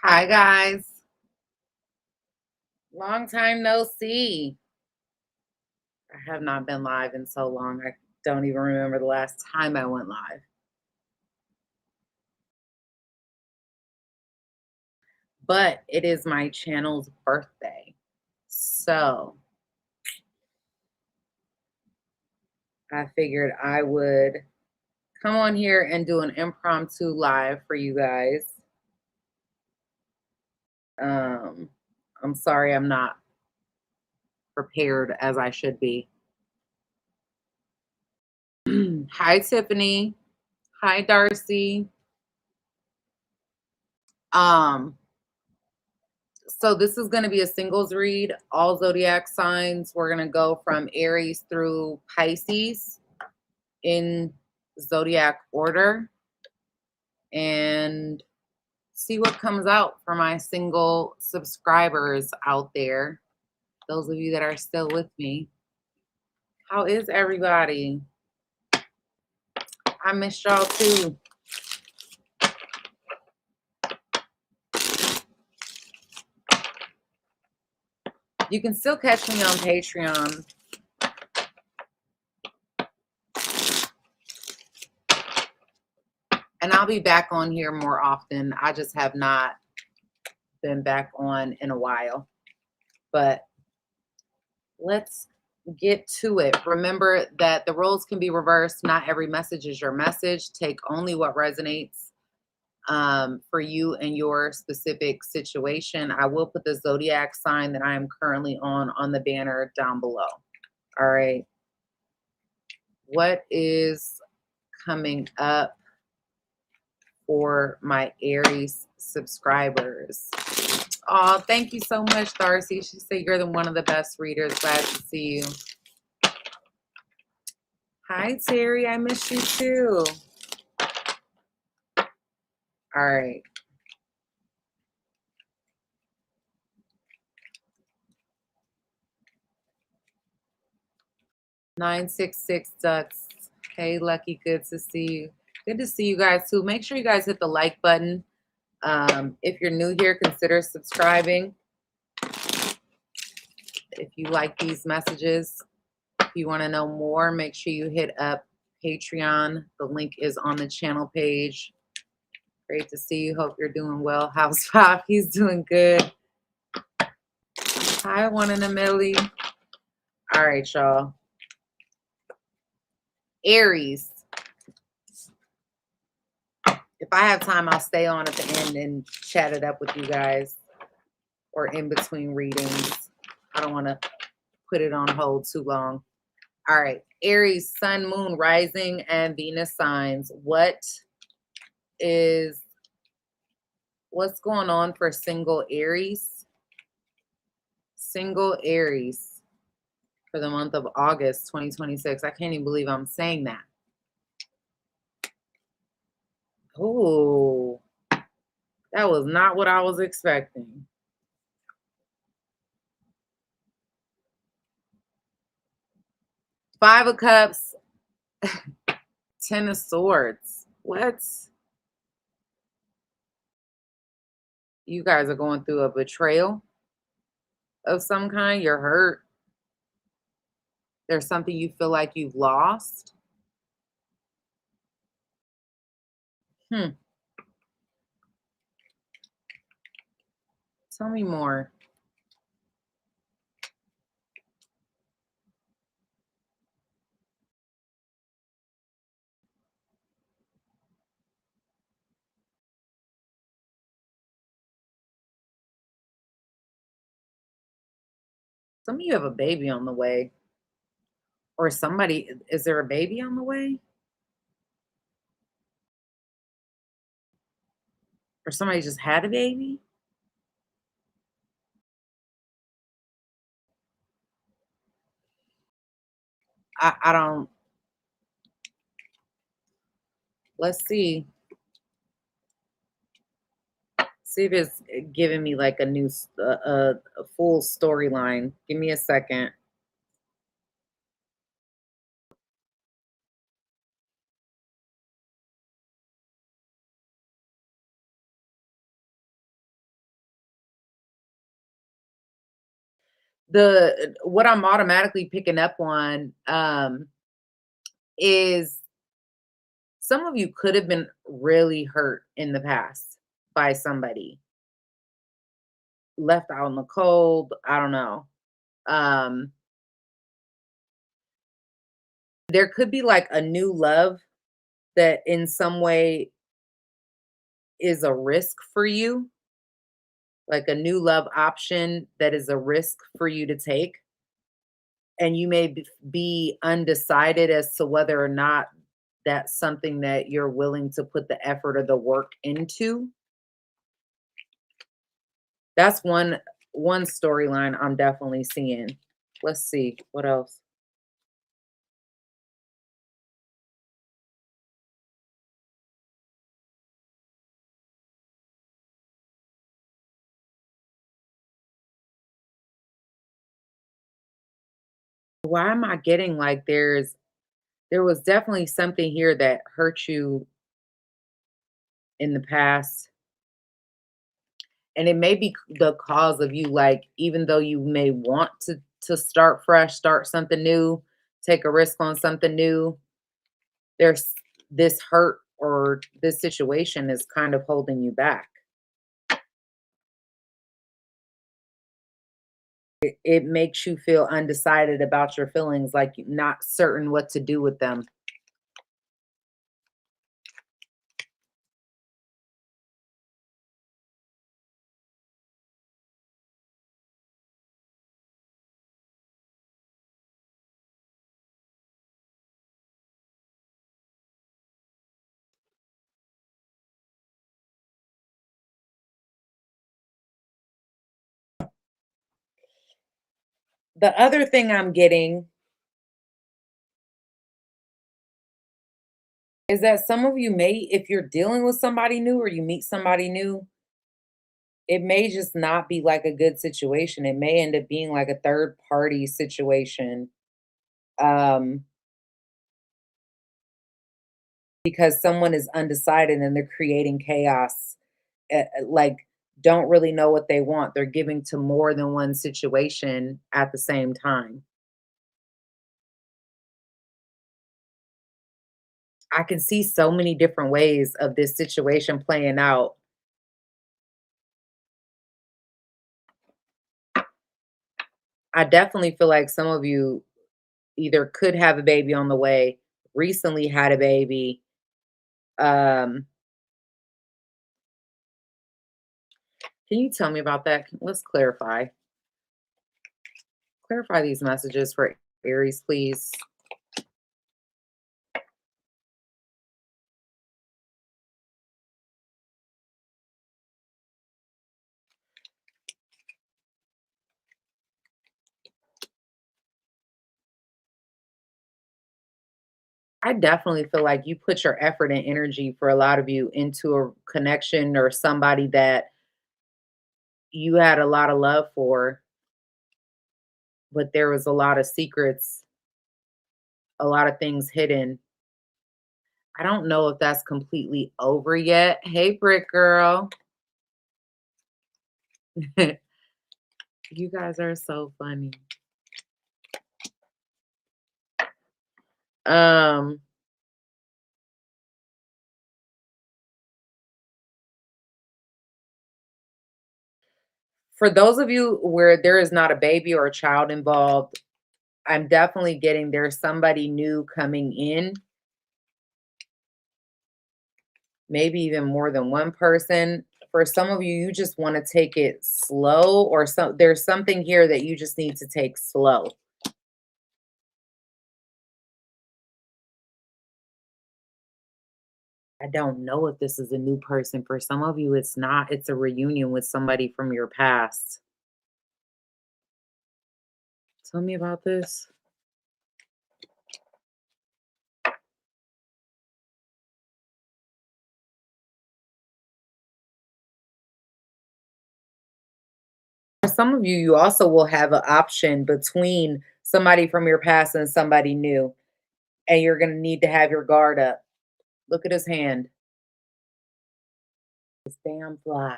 Hi guys. Long time no see. I have not been live in so long. I don't even remember the last time I went live. But it is my channel's birthday. So I figured I would come on here and do an impromptu live for you guys. I'm sorry I'm not prepared as I should be. Hi Tiffany. Hi Darcy. Um So this is going to be a singles read, all zodiac signs. We're going to go from Aries through Pisces in zodiac order and see what comes out for my single subscribers out there. Those of you that are still with me. How is everybody? I missed y'all too. You can still catch me on Patreon. And I'll be back on here more often. I just have not been back on in a while. But let's get to it. Remember that the roles can be reversed. Not every message is your message. Take only what resonates for you and your specific situation. I will put the zodiac sign that I am currently on the banner down below. All right. What is coming up for my Aries subscribers? Oh, thank you so much, Darcy. She said you're one of the best readers. Glad to see you. Hi, Terry. I miss you too. All right. $966 ducks. Hey, Lucky. Good to see you. Good to see you guys too. Make sure you guys hit the like button. If you're new here, consider subscribing. If you like these messages, if you want to know more, make sure you hit up Patreon. The link is on the channel page. Great to see you. Hope you're doing well. How's Pop? He's doing good. Hi, one in a milli. All right, y'all. Aries. If I have time, I'll stay on at the end and chat it up with you guys or in between readings. I don't want to put it on hold too long. All right. Aries, sun, moon, rising, and Venus signs. What's going on for single Aries? Single Aries for the month of August 2026. I can't even believe I'm saying that. Oh, that was not what I was expecting. Five of Cups, 10 of Swords. What? You guys are going through a betrayal of some kind. You're hurt. There's something you feel like you've lost. Tell me more. Some of you have a baby on the way. Or somebody, is there a baby on the way? Or somebody just had a baby? I don't. Let's see. See if it's giving me like a new, a full storyline. Give me a second. The what I'm automatically picking up on, is some of you could have been really hurt in the past by somebody, left out in the cold, I don't know. Um, there could be, like, a new love that in some way is a risk for you, like a new love option that is a risk for you to take, and you may be undecided as to whether or not that's something that you're willing to put the effort or the work into. That's one storyline I'm definitely seeing. Let's see, what else? Why am I getting like there was definitely something here that hurt you in the past, and it may be the cause of you, like, even though you may want to start fresh, start something new, take a risk on something new, there's this hurt or this situation is kind of holding you back. It makes you undecided about your feelings, like you're not certain what to do with them. The other thing I'm getting is that some of you may, if you're dealing with somebody new or you meet somebody new, it may just not be like a good situation. It may end up being like a third party situation. Um, because someone is undecided and they're creating chaos, like don't really know what they want. They're giving to more than one situation at the same time. I can see so many different ways of this situation playing out. I definitely feel like some of you either could have a baby on the way, recently had a baby. Um, can you tell me about that? Let's clarify these messages for Aries, please. I definitely feel like you put your effort and energy for a lot of you into a connection or somebody that you had a lot of love for, but there was a lot of secrets, a lot of things hidden. I don't know if that's completely over yet. Hey, Brick Girl. You guys are so funny. Um, for those of you where there is not a baby or a child involved, I'm definitely getting there's somebody new coming in, maybe even more than one person. For some of you, you just want to take it slow, or there's something here that you just need to take slow. I don't know if this is a new person. For some of you, it's not. It's a reunion with somebody from your past. Tell me about this. For some of you, you also will have an option between somebody from your past and somebody new, and you're going to need to have your guard up. Look at his hand. This damn fly.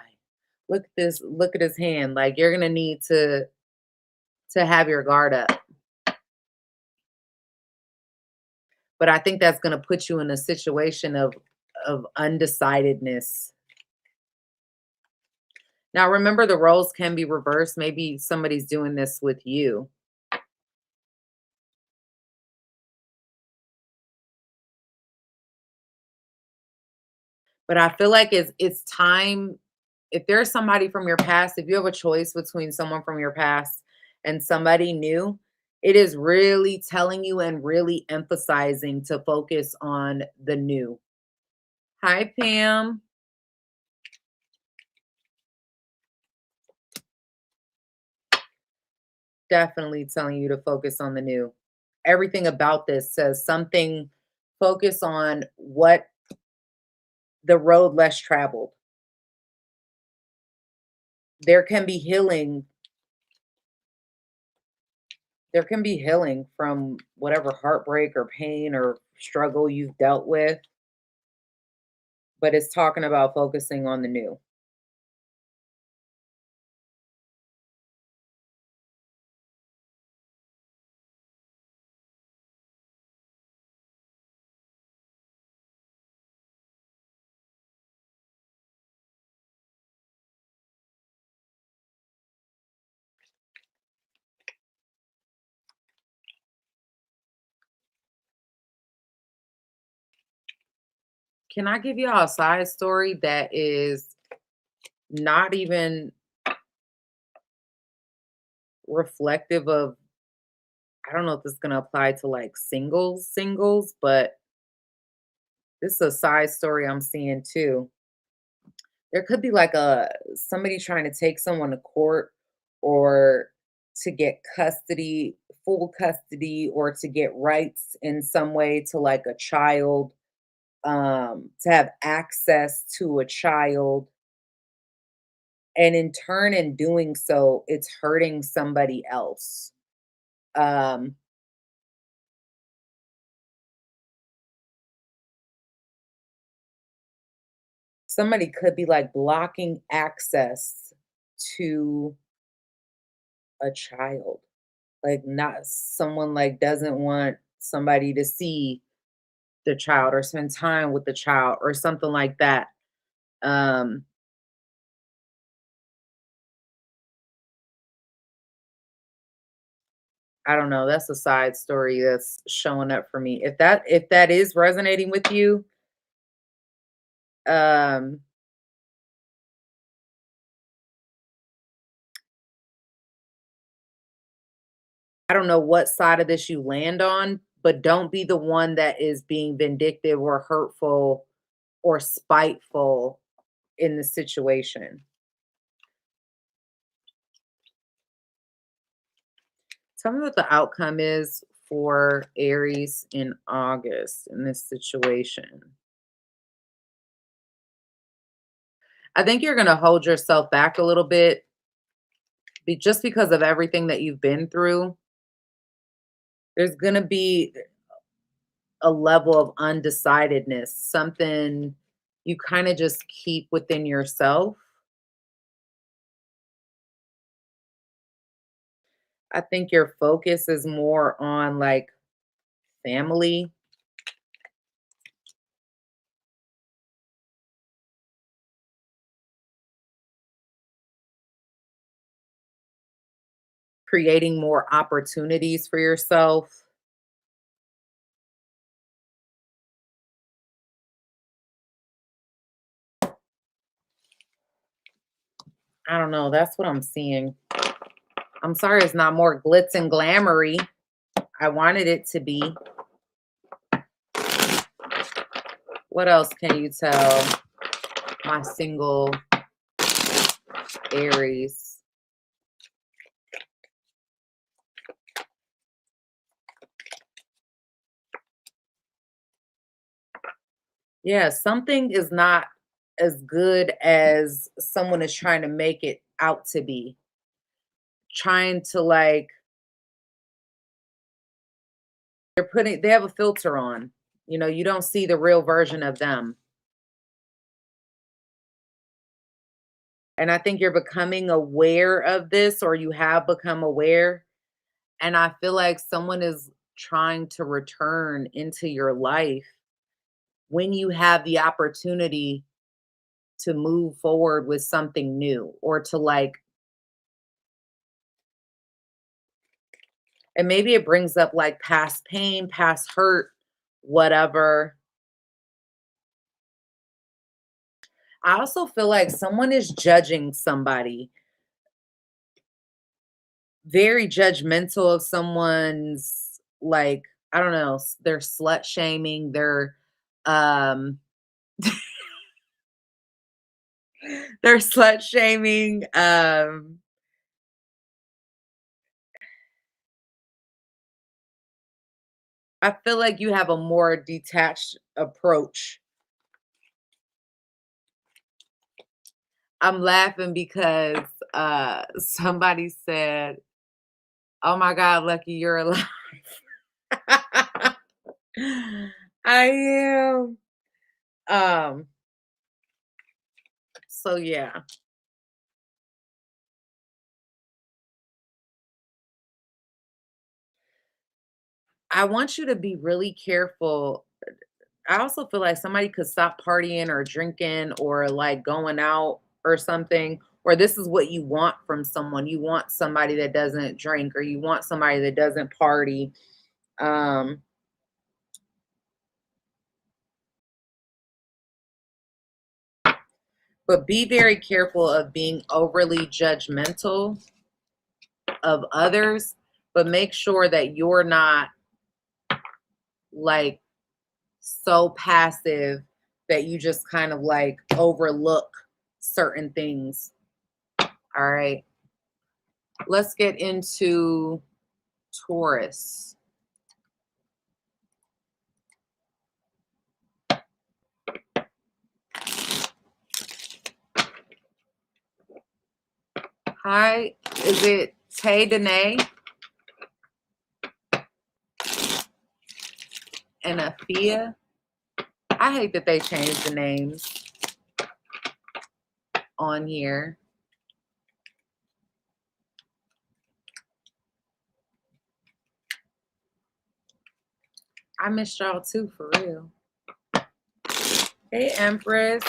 Look at this. Look at his hand. Like you're going to need to to have your guard up. But I think that's going to put you in a situation of undecidedness. Now, remember, the roles can be reversed. Maybe somebody's doing this with you. But I feel like it's time. If there's somebody from your past, if you have a choice between someone from your past and somebody new, it is really telling you and really emphasizing to focus on the new. Hi, Pam. Definitely telling you to focus on the new. Everything about this says something, focus on what the road less traveled. There can be healing. There can be healing from whatever heartbreak or pain or struggle you've dealt with, but it's talking about focusing on the new. Can I give y'all a side story that is not even reflective of, I don't know if this is going to apply to like singles, but this is a side story I'm seeing too. There could be like somebody trying to take someone to court or to get custody, full custody, or to get rights in some way to like a child, to have access to a child. And in turn, in doing so, it's hurting somebody else. Um, Somebody could be like blocking access to a child. Like, not someone like doesn't want somebody to see the child or spend time with the child or something like that. Um, I don't know. That's a side story that's showing up for me. If that is resonating with you, um, I don't know what side of this you land on, but don't be the one that is being vindictive or hurtful or spiteful in the situation. Tell me what the outcome is for Aries in August in this situation. I think you're going to hold yourself back a little bit just because of everything that you've been through. There's going to be a level of undecidedness, something you kind of just keep within yourself. I think your focus is more on like family, creating more opportunities for yourself. I don't know. That's what I'm seeing. I'm sorry it's not more glitz and glamoury. I wanted it to be. What else can you tell my single Aries? Yeah, something is not as good as someone is trying to make it out to be. Trying to like, they have a filter on. You don't see the real version of them. And I think you're becoming aware of this, or you have become aware And I feel like someone is trying to return into your life when you have the opportunity to move forward with something new or to like, and maybe it brings up like past pain, past hurt, whatever. I also feel like someone is judging somebody, very judgmental of someone's, like, I don't know, they're slut shaming, um they're slut shaming. I feel like you have a more detached approach. I'm laughing because somebody said, "Oh my God, Lucky, you're alive." I am. Um, so yeah. I want you to be really careful. I also feel like somebody could stop partying or drinking or like going out or something, or this is what you want from someone. You want somebody that doesn't drink or you want somebody that doesn't party. Um, but be very careful of being overly judgmental of others, but make sure that you're not like so passive that you just kind of like overlook certain things. All right. Let's get into Taurus. Hi, is it Tay Danae and Afia? I hate that they changed the names on here. I missed y'all too, for real. Hey, Empress.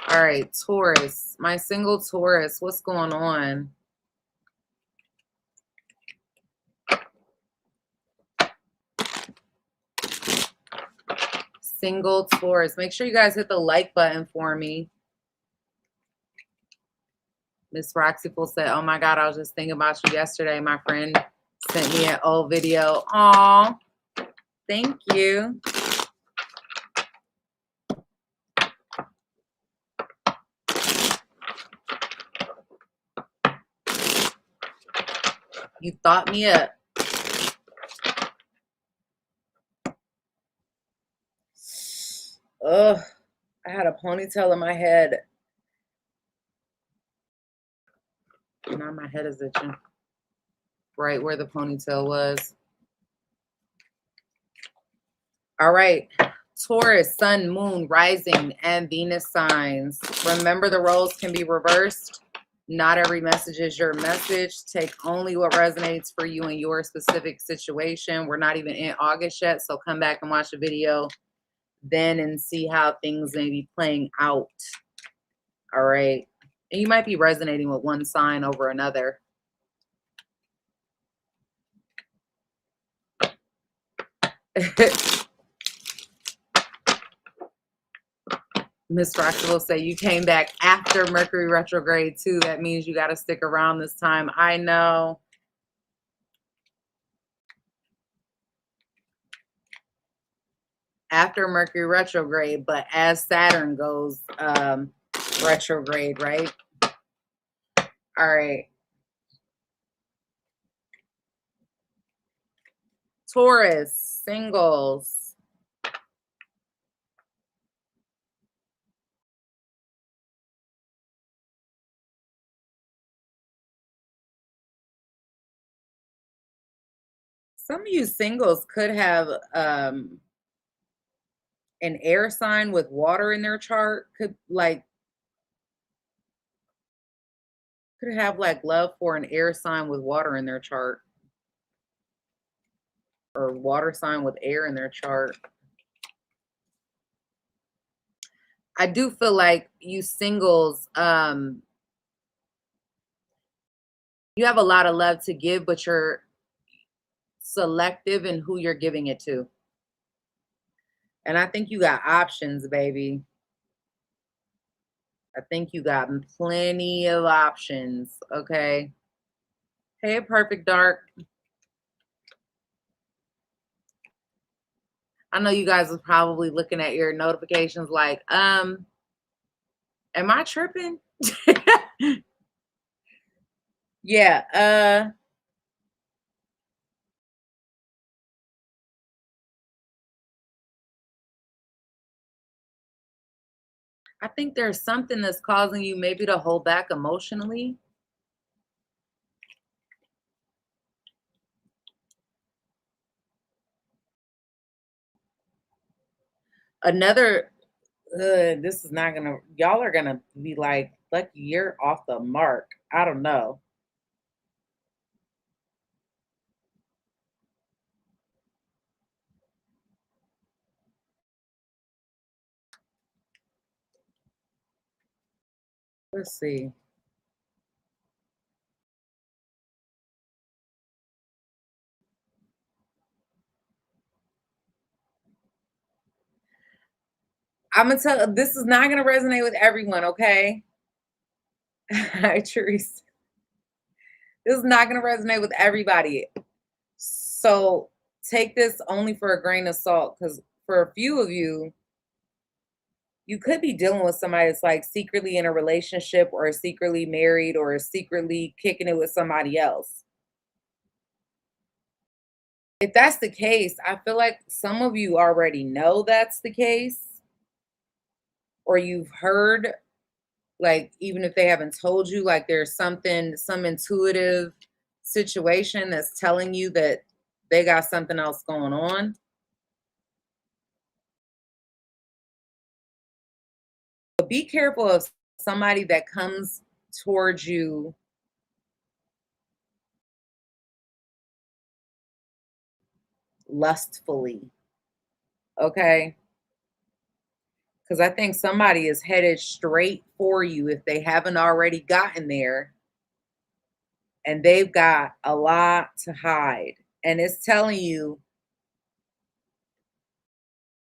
All right, Taurus. My single Taurus, what's going on? Single Taurus. Make sure you guys hit the like button for me. Miss Roxyful said, "Oh my God, I was just thinking about you yesterday. My friend sent me an old video." Aw, thank you. You thought me up. Ugh, I had a ponytail in my head. Now my head is itching. Right where the ponytail was. All right. Taurus, Sun, Moon, Rising, and Venus signs. Remember, the roles can be reversed. Not every message is your message. Take only what resonates for you in your specific situation. We're not even in August yet, so come back and watch the video then and see how things may be playing out. All right. And you might be resonating with one sign over another. Miss Roxy will say, you came back after Mercury retrograde too. That means you got to stick around this time. I know. After Mercury retrograde, but as Saturn goes retrograde, right? All right. Taurus, singles. Some of you singles could have an air sign with water in their chart. Could like Could have like love for an air sign with water in their chart, or water sign with air in their chart. I do feel like you singles, you have a lot of love to give, but you're selective in who you're giving it to. And I think you got options, baby. I think you got plenty of options, okay? Hey, Perfect Dark. I know you guys are probably looking at your notifications like, am I tripping? Yeah, I think there's something that's causing you maybe to hold back emotionally. Another, this is not gonna, y'all are gonna be like, you're off the mark. I don't know. Let's see. I'm gonna tell, this is not gonna resonate with everyone, okay? Hi, Therese. This is not gonna resonate with everybody. So take this only for a grain of salt, because for a few of you, you could be dealing with somebody that's like secretly in a relationship or secretly married or secretly kicking it with somebody else. If that's the case, I feel like some of you already know that's the case, or you've heard, like, even if they haven't told you, like there's something, some intuitive situation that's telling you that they got something else going on. But be careful of somebody that comes towards you lustfully, okay? Because I think somebody is headed straight for you if they haven't already gotten there, and they've got a lot to hide. And it's telling you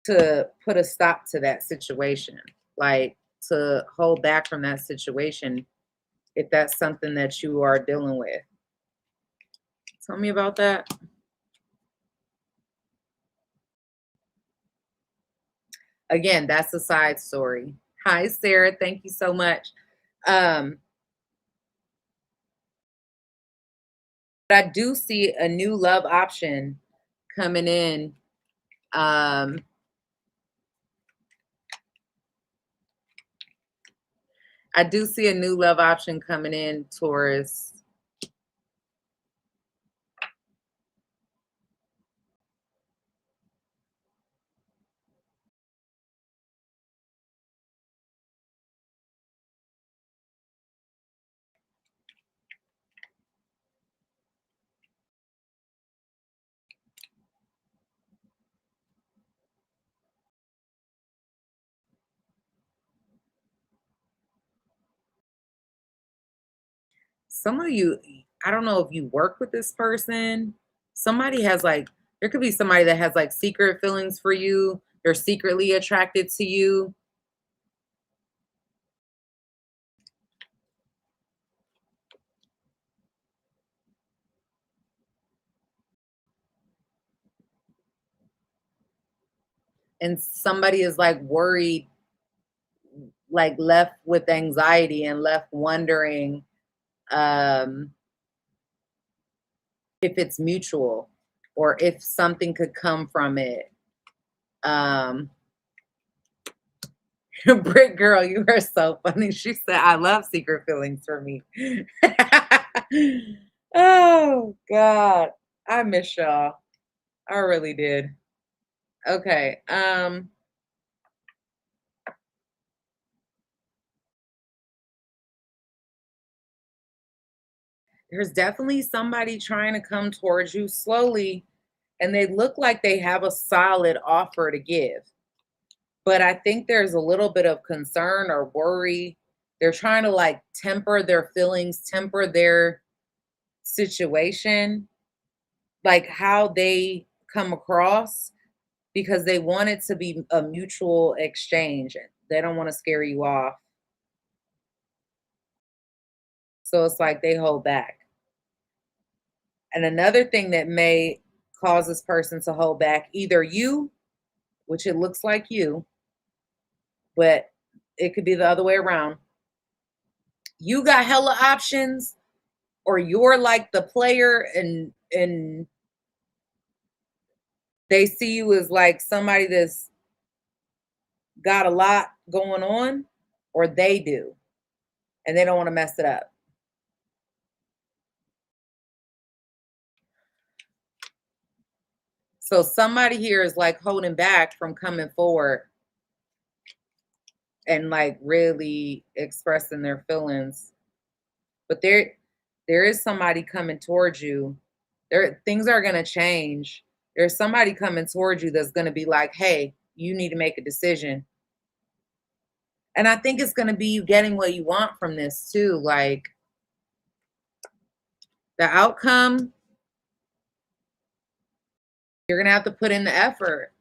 to put a stop to that situation, like to hold back from that situation if that's something that you are dealing with. Tell me about that. Again, that's a side story. Hi, Sarah. Thank you so much. Um, but I do see a new love option coming in. Um, I do see a new love option coming in, Taurus. Some of you, I don't know if you work with this person. Somebody has like, there could be somebody that has like secret feelings for you. They're secretly attracted to you. And somebody is like worried, like left with anxiety and left wondering um, if it's mutual or if something could come from it. Um, Brick girl, you are so funny. She said, I love secret feelings for me. Oh God. I miss y'all. I really did. Okay. There's definitely somebody trying to come towards you slowly, and they look like they have a solid offer to give. But I think there's a little bit of concern or worry. They're trying to like temper their feelings, temper their situation, like how they come across, because they want it to be a mutual exchange. They don't want to scare you off. So it's like they hold back. And another thing that may cause this person to hold back, either you, which it looks like you, but it could be the other way around. You got hella options, or you're like the player, and they see you as like somebody that's got a lot going on, or they do, and they don't want to mess it up. So somebody here is like holding back from coming forward and like really expressing their feelings. But there is somebody coming towards you. There things are gonna change. There's somebody coming towards you that's gonna be like, hey, you need to make a decision. And I think it's gonna be you getting what you want from this too. Like the outcome, you're gonna have to put in the effort.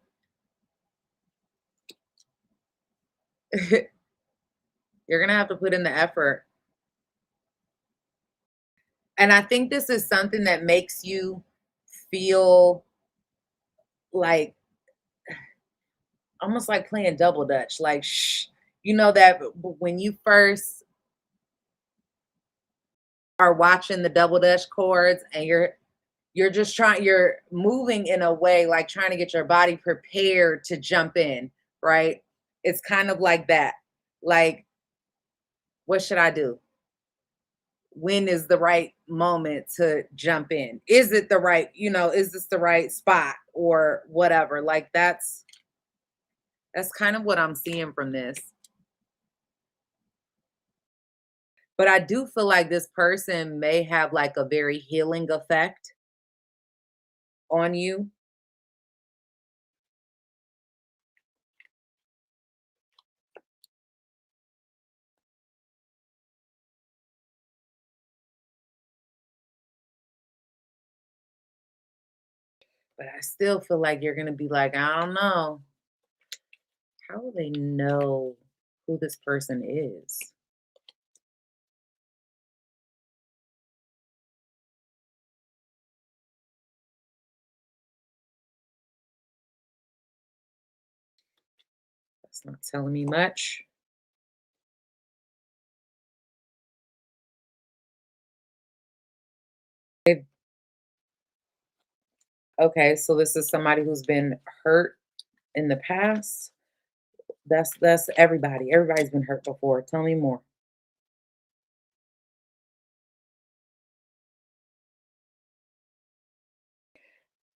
You're gonna have to put in the effort. And I think this is something that makes you feel like almost like playing double dutch. Like, shh, you know that when you first are watching the double dutch chords and you're just trying, you're moving in a way like trying to get your body prepared to jump in, right? It's kind of like that. Like, what should I do? When is the right moment to jump in? Is it the right, is this the right spot or whatever? Like that's kind of what I'm seeing from this. But I do feel like this person may have like a very healing effect on you. But I still feel like you're gonna be like, I don't know. How will they know who this person is? That's not telling me much. Okay, so this is somebody who's been hurt in the past. That's everybody. Everybody's been hurt before. Tell me more.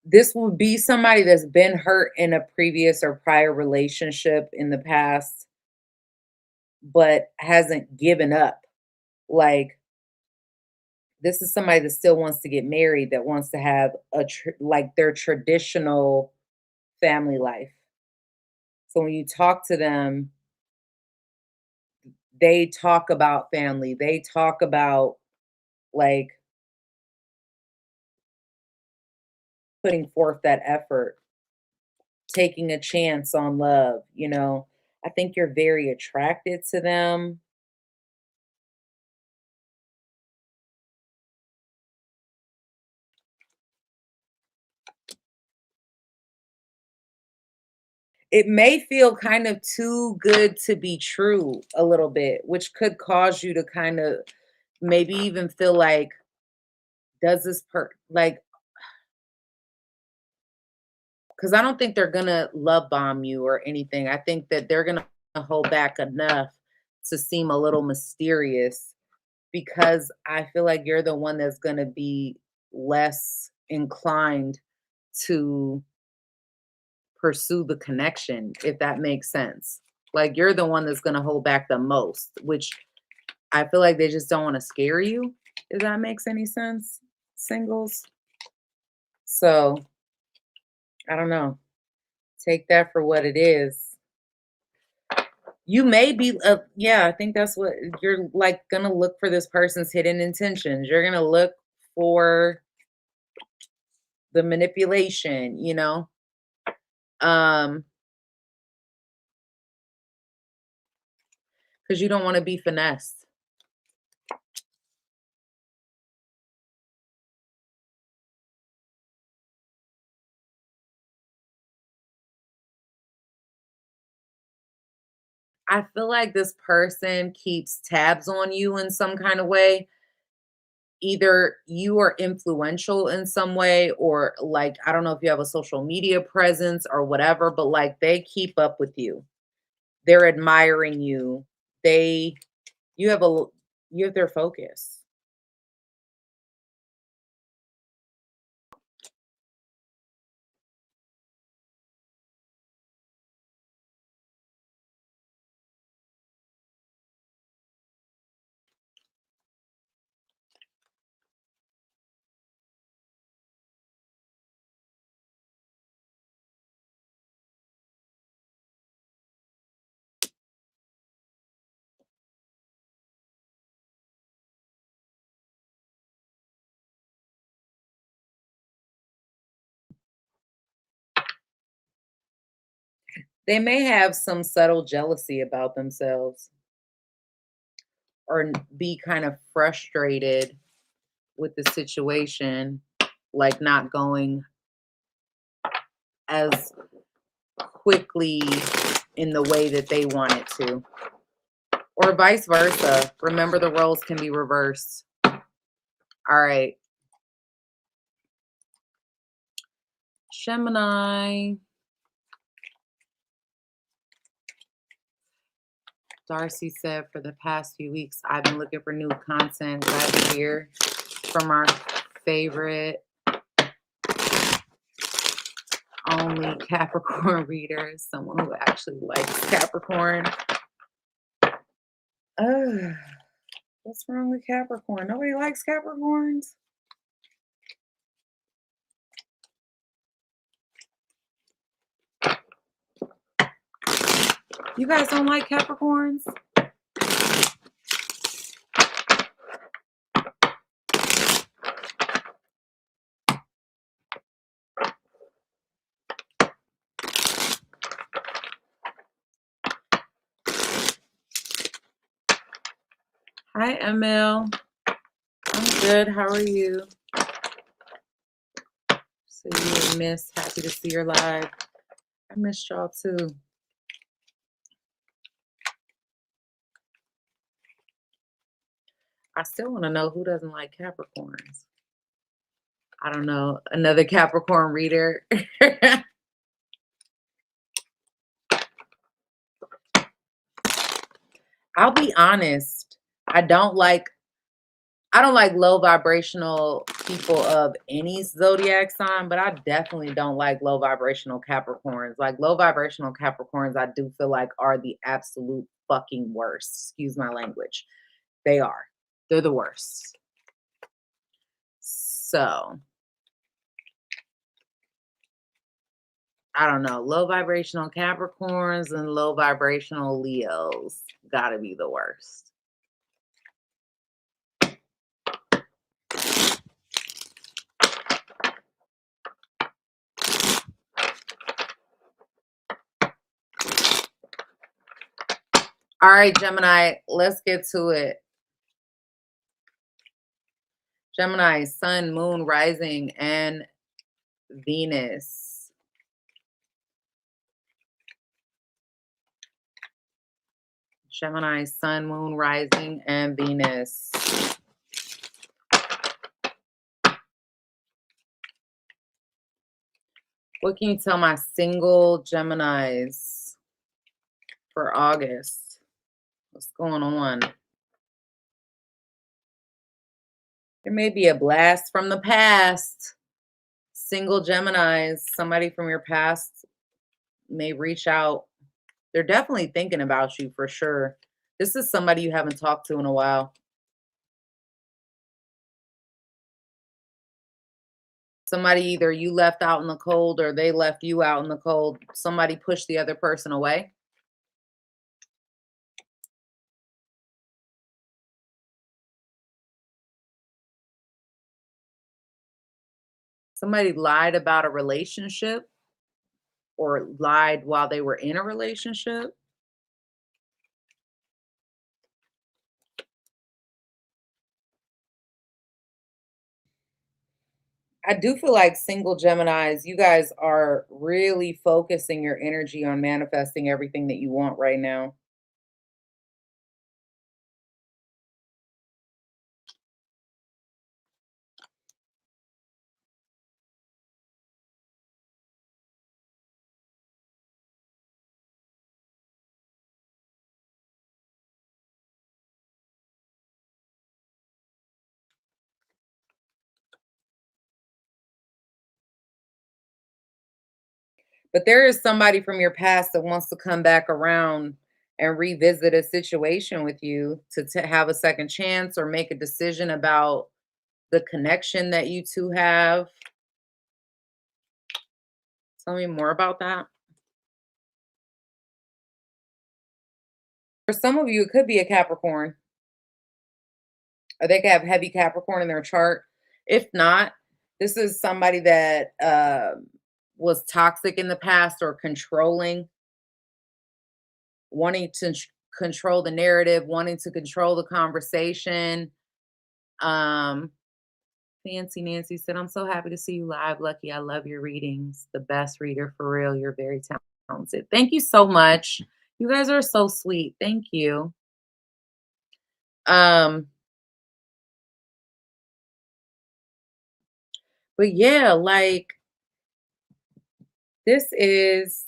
This would be somebody that's been hurt in a previous or prior relationship in the past, but hasn't given up. Like this is somebody that still wants to get married, that wants to have like their traditional family life. So when you talk to them, they talk about family. They talk about like putting forth that effort, taking a chance on love. I think you're very attracted to them. It may feel kind of too good to be true a little bit, which could cause you to kind of maybe even feel like, does this like, because I don't think they're gonna love bomb you or anything. I think that they're gonna hold back enough to seem a little mysterious, because I feel like you're the one that's gonna be less inclined to pursue the connection, if that makes sense. Like you're the one that's gonna hold back the most, which I feel like they just don't want to scare you. If that makes any sense, singles. So, I don't know. Take that for what it is. You may be, yeah, I think that's what you're like gonna look for this person's hidden intentions. You're gonna look for the manipulation, you know? Um, because you don't want to be finessed. I feel like this person keeps tabs on you in some kind of way. Either you are influential in some way, or like, I don't know if you have a social media presence or whatever, but like they keep up with you. They're admiring you. They, you have a, you have their focus. They may have some subtle jealousy about themselves or be kind of frustrated with the situation, like not going as quickly in the way that they want it to, or vice versa. Remember, the roles can be reversed. All right, Gemini. Darcy said, for the past few weeks, I've been looking for new content. Glad to hear from our favorite only Capricorn reader, someone who actually likes Capricorn. What's wrong with Capricorn? Nobody likes Capricorns. You guys don't like Capricorns? Hi, Emil. I'm good. How are you? So you miss. Happy to see your live. I missed y'all too. I still want to know who doesn't like Capricorns. I don't know. Another Capricorn reader. I'll be honest. I don't like low vibrational people of any zodiac sign, but I definitely don't like low vibrational Capricorns. Like low vibrational Capricorns, I do feel like are the absolute fucking worst. Excuse my language. They are. They're the worst. So, I don't know. Low vibrational Capricorns and low vibrational Leos gotta be the worst. All right, Gemini, let's get to it. Gemini, Sun, Moon, Rising, and Venus. Gemini, Sun, Moon, Rising, and Venus. What can you tell my single Geminis for August? What's going on? There may be a blast from the past. Single Geminis, somebody from your past may reach out. They're definitely thinking about you for sure. This is somebody you haven't talked to in a while. Somebody, either you left out in the cold or they left you out in the cold. Somebody pushed the other person away. Somebody lied about a relationship or lied while they were in a relationship. I do feel like single Geminis, you guys are really focusing your energy on manifesting everything that you want right now. But there is somebody from your past that wants to come back around and revisit a situation with you to have a second chance or make a decision about the connection that you two have. Tell me more about that. For some of you, it could be a Capricorn, or they could have heavy Capricorn in their chart. If not, this is somebody that was toxic in the past or controlling, wanting to control the narrative, wanting to control the conversation. Um, Fancy Nancy said, I'm so happy to see you live. Lucky, I love your readings. The best reader for real. You're very talented. Thank you so much. You guys are so sweet. Thank you. Um, but yeah, like this is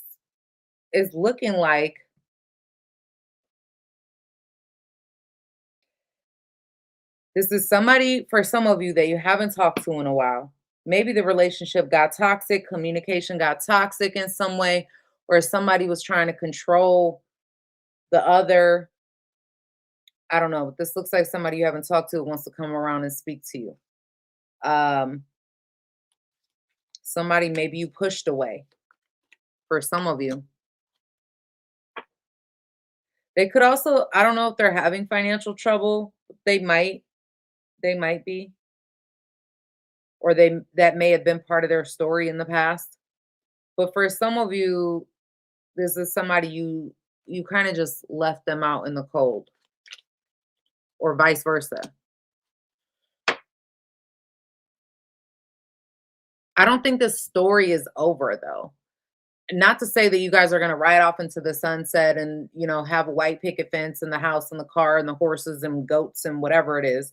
looking like this is somebody, for some of you, that you haven't talked to in a while. Maybe the relationship got toxic, communication got toxic in some way, or somebody was trying to control the other. I don't know. This looks like somebody you haven't talked to wants to come around and speak to you. Um, Somebody maybe you pushed away for some of you. They could also, I don't know if they're having financial trouble. They might be, or that may have been part of their story in the past. But for some of you, this is somebody you kind of just left them out in the cold, or vice versa. I don't think this story is over though. Not to say that you guys are going to ride off into the sunset and, have a white picket fence and the house and the car and the horses and goats and whatever it is.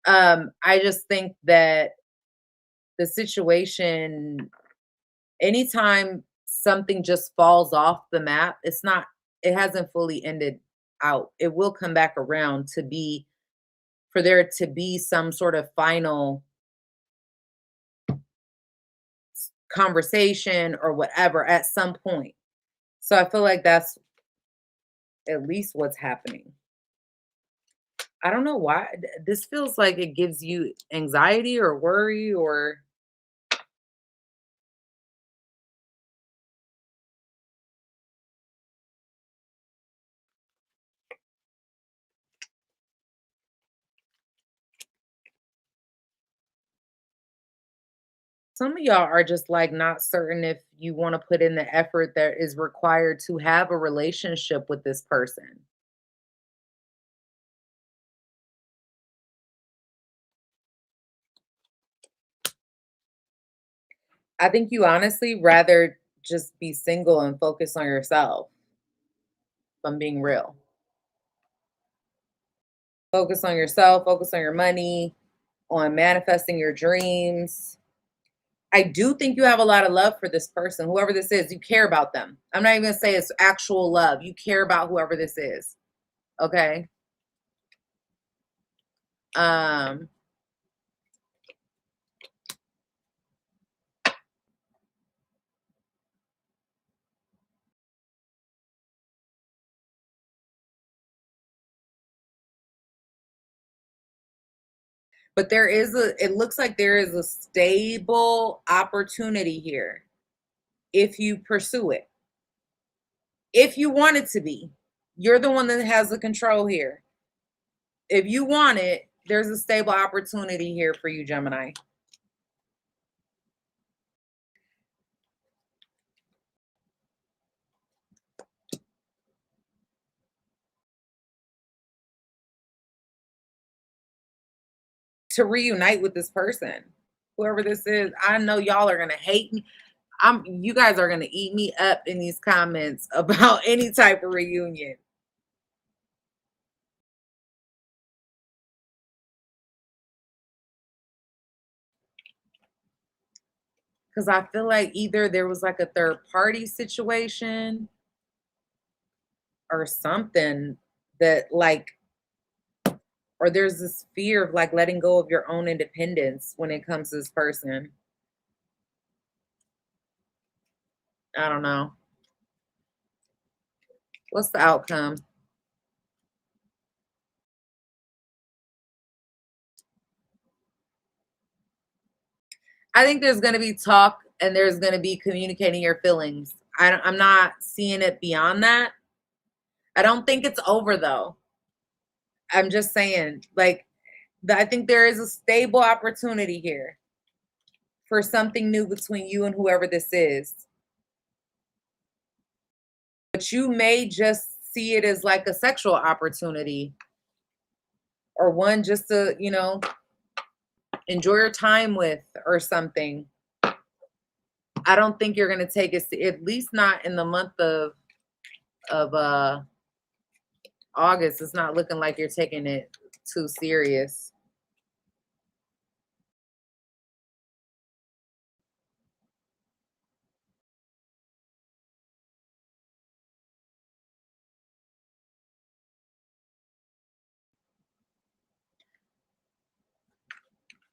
I just think that the situation, anytime something just falls off the map, it hasn't fully ended out. It will come back around for there to be some sort of final conversation or whatever at some point. So I feel like that's at least what's happening. I don't know why this feels like it gives you anxiety or worry, or some of y'all are just like not certain if you want to put in the effort that is required to have a relationship with this person. I think you honestly rather just be single and focus on yourself. If I'm being real. Focus on yourself, focus on your money, on manifesting your dreams. I do think you have a lot of love for this person, whoever this is. You care about them. I'm not even gonna say it's actual love. You care about whoever this is. Okay. Um, But there is it looks like there is a stable opportunity here if you pursue it. If you want it to be, you're the one that has the control here. If you want it, there's a stable opportunity here for you, Gemini. To reunite with this person, whoever this is. I know y'all are gonna hate me. You guys are gonna eat me up in these comments about any type of reunion. Because I feel like either there was like a third party situation or something that like, or there's this fear of like letting go of your own independence when it comes to this person. I don't know. What's the outcome? I think there's going to be talk and there's going to be communicating your feelings. I'm not seeing it beyond that. I don't think it's over though. I'm just saying, like, I think there is a stable opportunity here for something new between you and whoever this is. But you may just see it as like a sexual opportunity or one just to, you know, enjoy your time with or something. I don't think you're going to take it, at least not in the month of August. It's not looking like you're taking it too serious.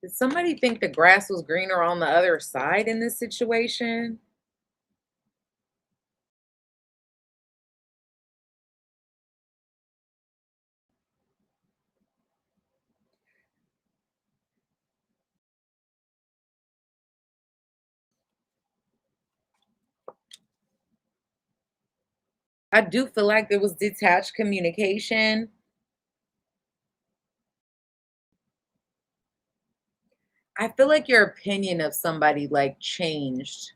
Did somebody think the grass was greener on the other side in this situation? I do feel like there was detached communication. I feel like your opinion of somebody like changed.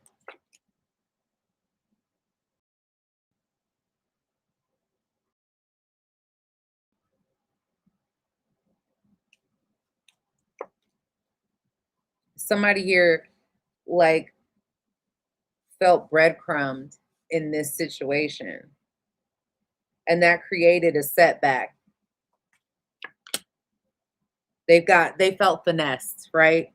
Somebody here like felt breadcrumbed in this situation. And that created a setback. They felt finessed, right?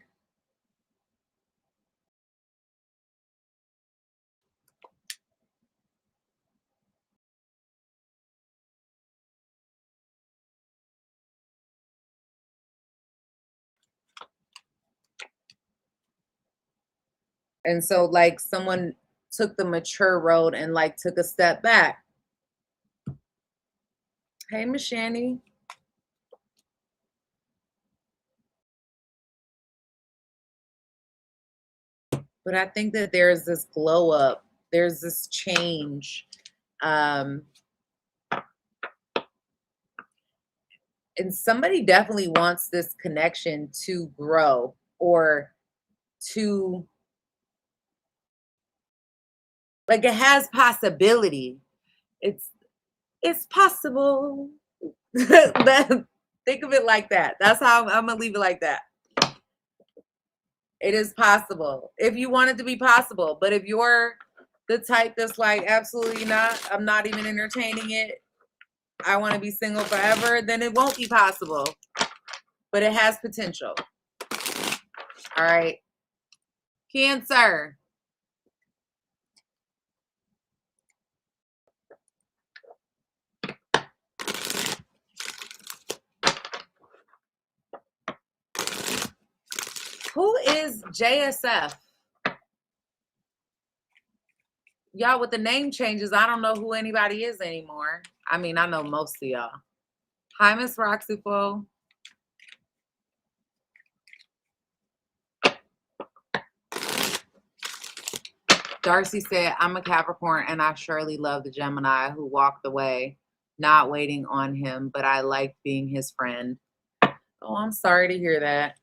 And so like someone took the mature road and like took a step back. Hey, Miss Shani. But I think that there's this glow up, there's this change. And somebody definitely wants this connection to grow or to, like, it has possibility. It's possible. Think of it like that. That's how I'm gonna leave it like that. It is possible if you want it to be possible. But if you're the type that's like, absolutely not, I'm not even entertaining it, I want to be single forever, then it won't be possible. But it has potential. All right. Cancer. Who is JSF? Y'all, with the name changes, I don't know who anybody is anymore. I mean, I know most of y'all. Hi, Miss Roxy Fo. Darcy said, I'm a Capricorn and I surely love the Gemini who walked away, not waiting on him, but I liked being his friend. Oh, I'm sorry to hear that.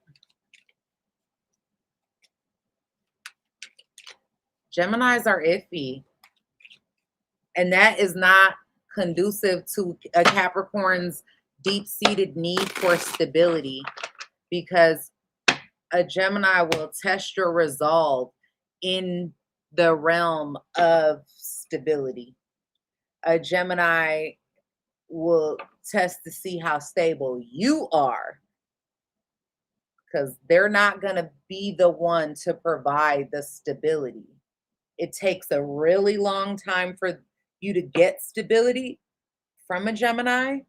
Geminis are iffy. And that is not conducive to a Capricorn's deep-seated need for stability, because a Gemini will test your resolve in the realm of stability. A Gemini will test to see how stable you are, because they're not going to be the one to provide the stability. It takes a really long time for you to get stability from a Gemini,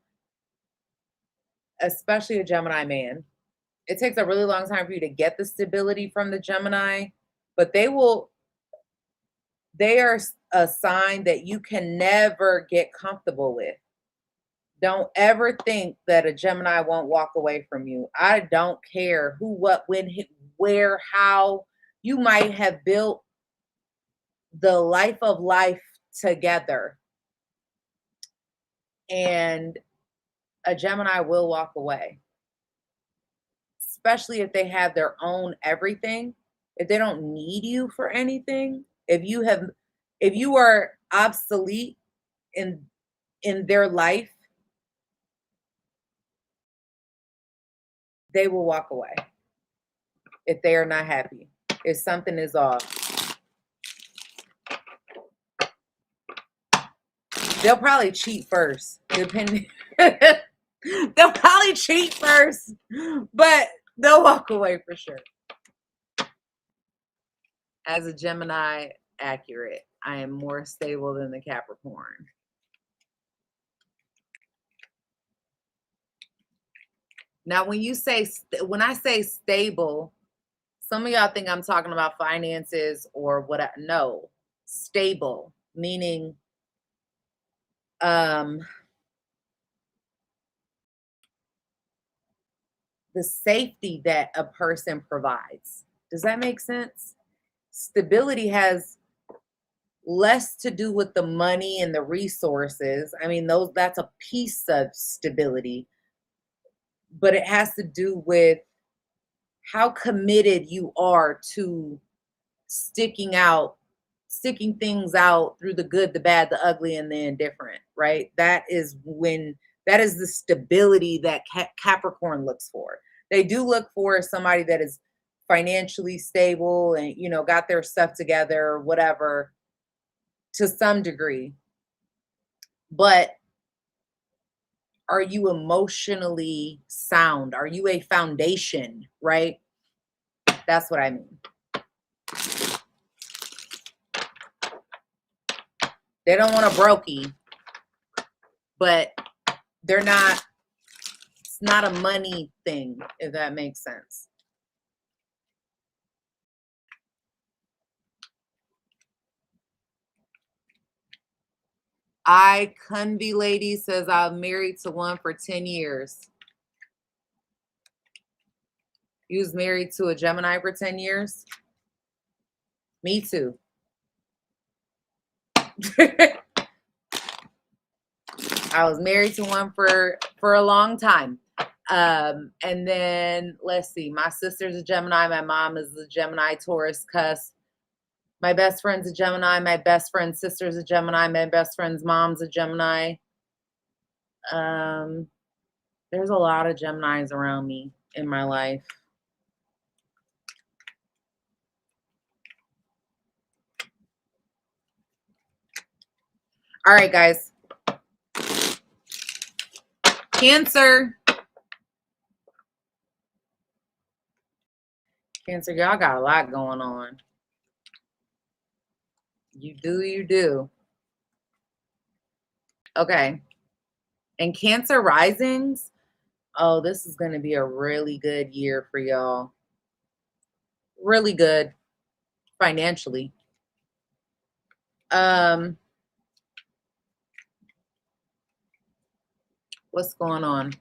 especially a Gemini man. It takes a really long time for you to get the stability from the Gemini, but they are a sign that you can never get comfortable with. Don't ever think that a Gemini won't walk away from you. I don't care who, what, when, where, how. You might have built the life of life together, and a Gemini will walk away, especially if they have their own everything. If they don't need you for anything, if you are obsolete in their life, they will walk away if they are not happy, if something is off. They'll probably cheat first, depending. They'll probably cheat first, but they'll walk away for sure. As a Gemini, accurate. I am more stable than the Capricorn. Now, when I say stable, some of y'all think I'm talking about finances or what. No, stable, meaning the safety that a person provides. Does that make sense? Stability has less to do with the money and the resources. I mean, that's a piece of stability, but it has to do with how committed you are to sticking things out through the good, the bad, the ugly, and the indifferent, right? That is the stability that Capricorn looks for. They do look for somebody that is financially stable and, got their stuff together, whatever, to some degree. But are you emotionally sound? Are you a foundation, right? That's what I mean. They don't want a brokey, but it's not a money thing, if that makes sense. Kunvi Lady says, I'm married to one for 10 years. You was married to a Gemini for 10 years? Me too. I was married to one for a long time. And then let's see, my sister's a Gemini. My mom is a Gemini, Taurus, cusp. My best friend's a Gemini. My best friend's sister's a Gemini. My best friend's mom's a Gemini. There's a lot of Geminis around me in my life. All right, guys. Cancer. Cancer, y'all got a lot going on. You do. Okay. And Cancer risings. Oh, this is going to be a really good year for y'all. Really good financially. What's going on?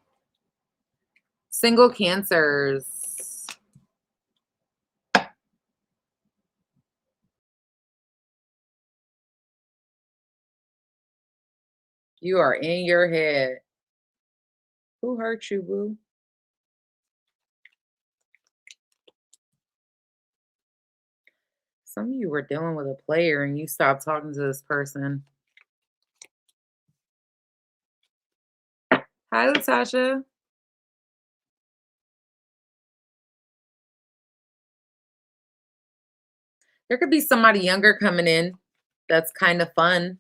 Single Cancers. You are in your head. Who hurt you, boo? Some of you were dealing with a player and you stopped talking to this person. Hi, Latasha. There could be somebody younger coming in that's kind of fun.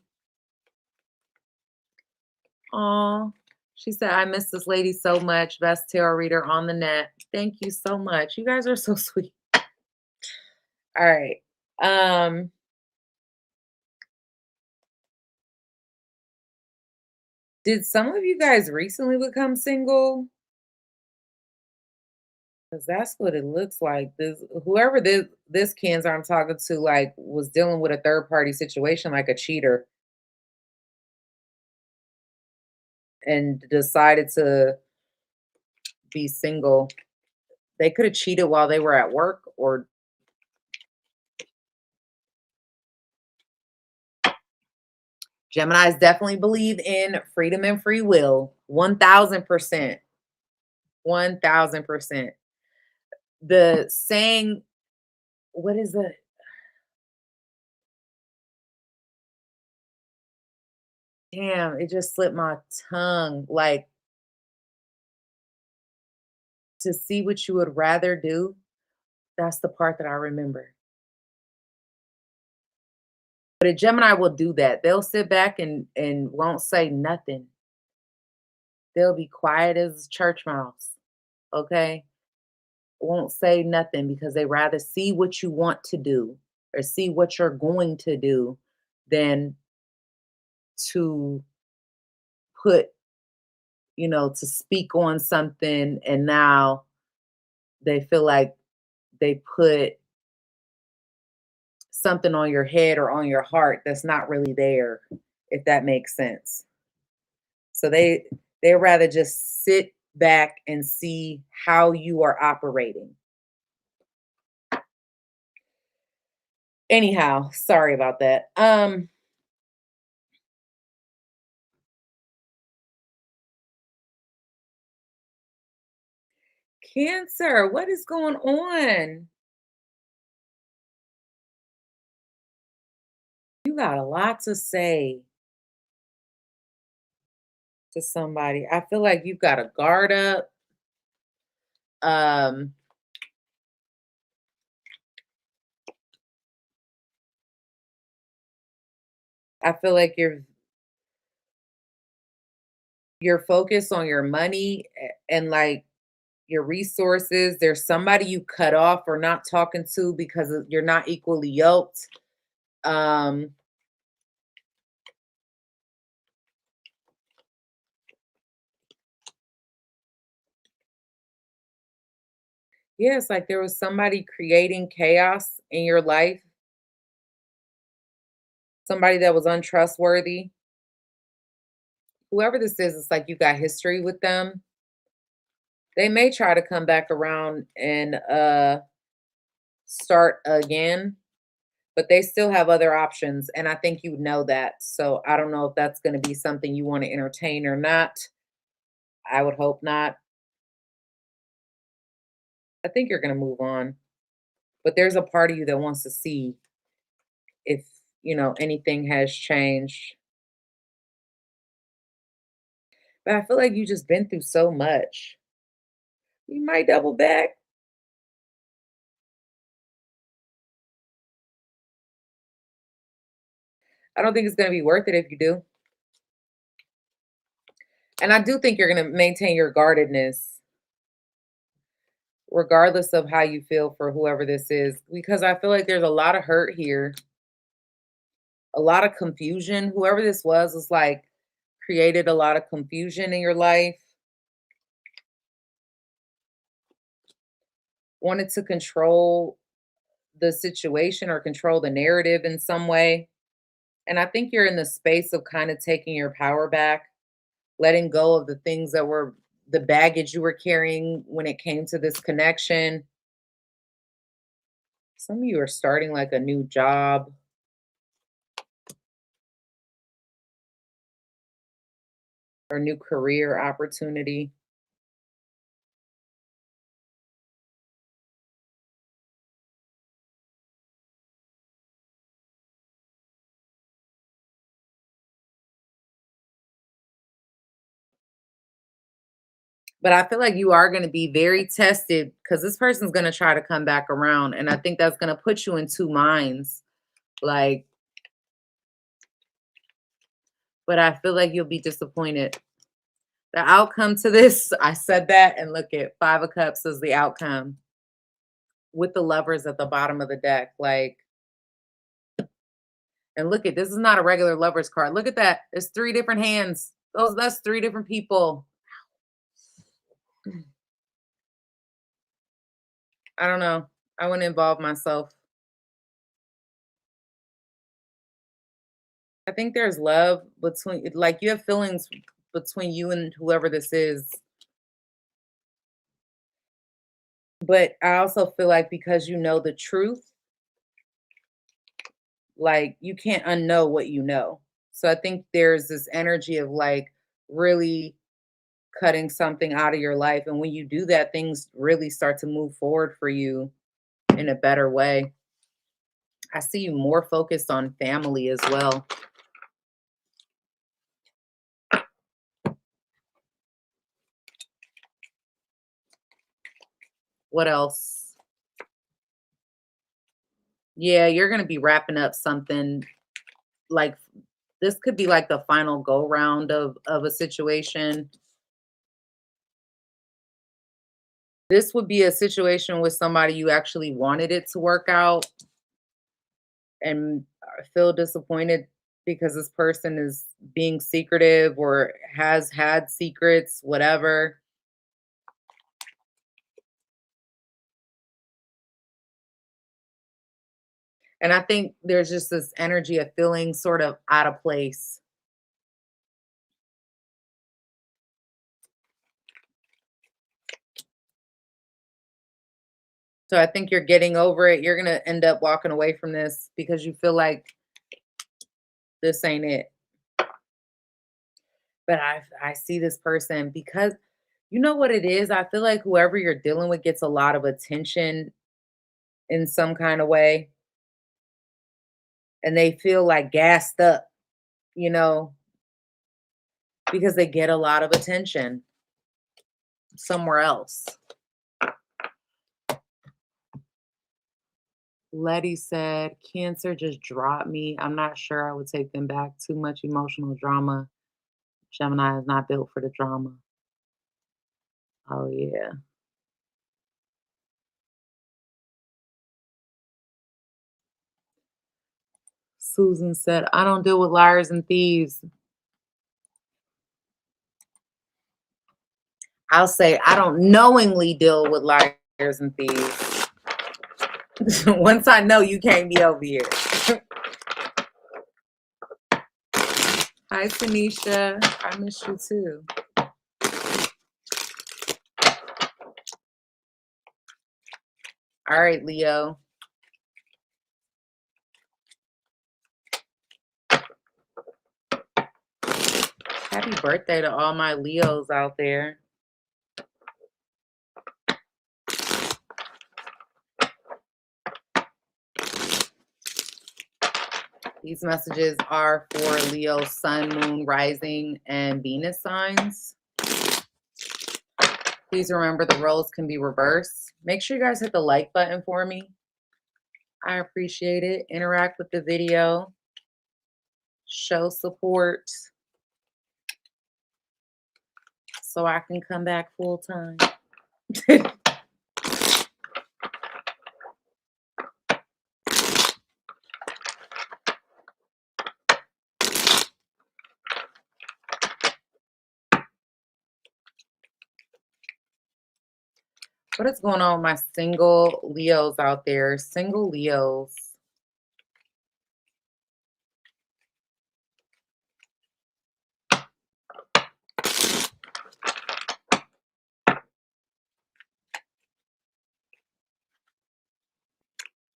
Oh, she said, I miss this lady so much. Best tarot reader on the net. Thank you so much. You guys are so sweet. All right. Um, did some of you guys recently become single? Because that's what it looks like. This whoever this Cancer I'm talking to, like, was dealing with a third party situation, like a cheater, and decided to be single. They could have cheated while they were at work, or Geminis definitely believe in freedom and free will. 1000%. 1000%. The saying, what is it? Damn, it just slipped my tongue. Like, to see what you would rather do. That's the part that I remember. But a Gemini will do that. They'll sit back and won't say nothing. They'll be quiet as a church mouse. Okay? Won't say nothing because they rather see what you want to do or see what you're going to do than to put, to speak on something, and now they feel like they put something on your head or on your heart that's not really there, if that makes sense. So they rather just sit back and see how you are operating. Anyhow, sorry about that. Cancer, what is going on? You got a lot to say to somebody. I feel like you've got a guard up. Um, I feel like you're focused on your money and like your resources. There's somebody you cut off or not talking to because you're not equally yoked. Um, yeah, it's like there was somebody creating chaos in your life, somebody that was untrustworthy. Whoever this is, it's like you got history with them. They may try to come back around and start again, but they still have other options. And I think you know that. So I don't know if that's going to be something you want to entertain or not. I would hope not. I think you're going to move on. But there's a part of you that wants to see if, anything has changed. But I feel like you just been through so much. You might double back. I don't think it's going to be worth it if you do. And I do think you're going to maintain your guardedness, regardless of how you feel for whoever this is, because I feel like there's a lot of hurt here, a lot of confusion. Whoever this was like created a lot of confusion in your life, wanted to control the situation or control the narrative in some way. And I think you're in the space of kind of taking your power back, letting go of the things that were the baggage you were carrying when it came to this connection. Some of you are starting like a new job. or new career opportunity. But I feel like you are going to be very tested because this person's going to try to come back around. And I think that's going to put you in two minds. Like, but I feel like you'll be disappointed. The outcome to this, I said that, and look at Five of Cups is the outcome with the Lovers at the bottom of the deck. Like, and look at, this is not a regular Lovers card. Look at that. It's three different hands. That's three different people. I don't know. I wouldn't involve myself. I think there's love between, like, you have feelings between you and whoever this is. But I also feel like because you know the truth, like, you can't unknow what you know. So I think there's this energy of like really cutting something out of your life. And when you do that, things really start to move forward for you in a better way. I see you more focused on family as well. What else? Yeah, you're going to be wrapping up something like this could be like the final go round of a situation. This would be a situation with somebody you actually wanted it to work out and feel disappointed because this person is being secretive or has had secrets, whatever. And I think there's just this energy of feeling sort of out of place. So I think you're getting over it. You're going to end up walking away from this because you feel like this ain't it. But I see this person because you know what it is? I feel like whoever you're dealing with gets a lot of attention in some kind of way, and they feel like gassed up, you know, because they get a lot of attention somewhere else. Letty said, Cancer just dropped me. I'm not sure I would take them back. Too much emotional drama. Gemini is not built for the drama. Oh, yeah. Susan said, I don't deal with liars and thieves. I'll say, I don't knowingly deal with liars and thieves. Once I know you can't be over here. Hi, Tanisha. I miss you too. All right, Leo. Happy birthday to all my Leos out there. These messages are for Leo, Sun, Moon, Rising, and Venus signs. Please remember the roles can be reversed. Make sure you guys hit the like button for me. I appreciate it. Interact with the video. Show support so I can come back full time. What is going on with my single Leos out there? Single Leos.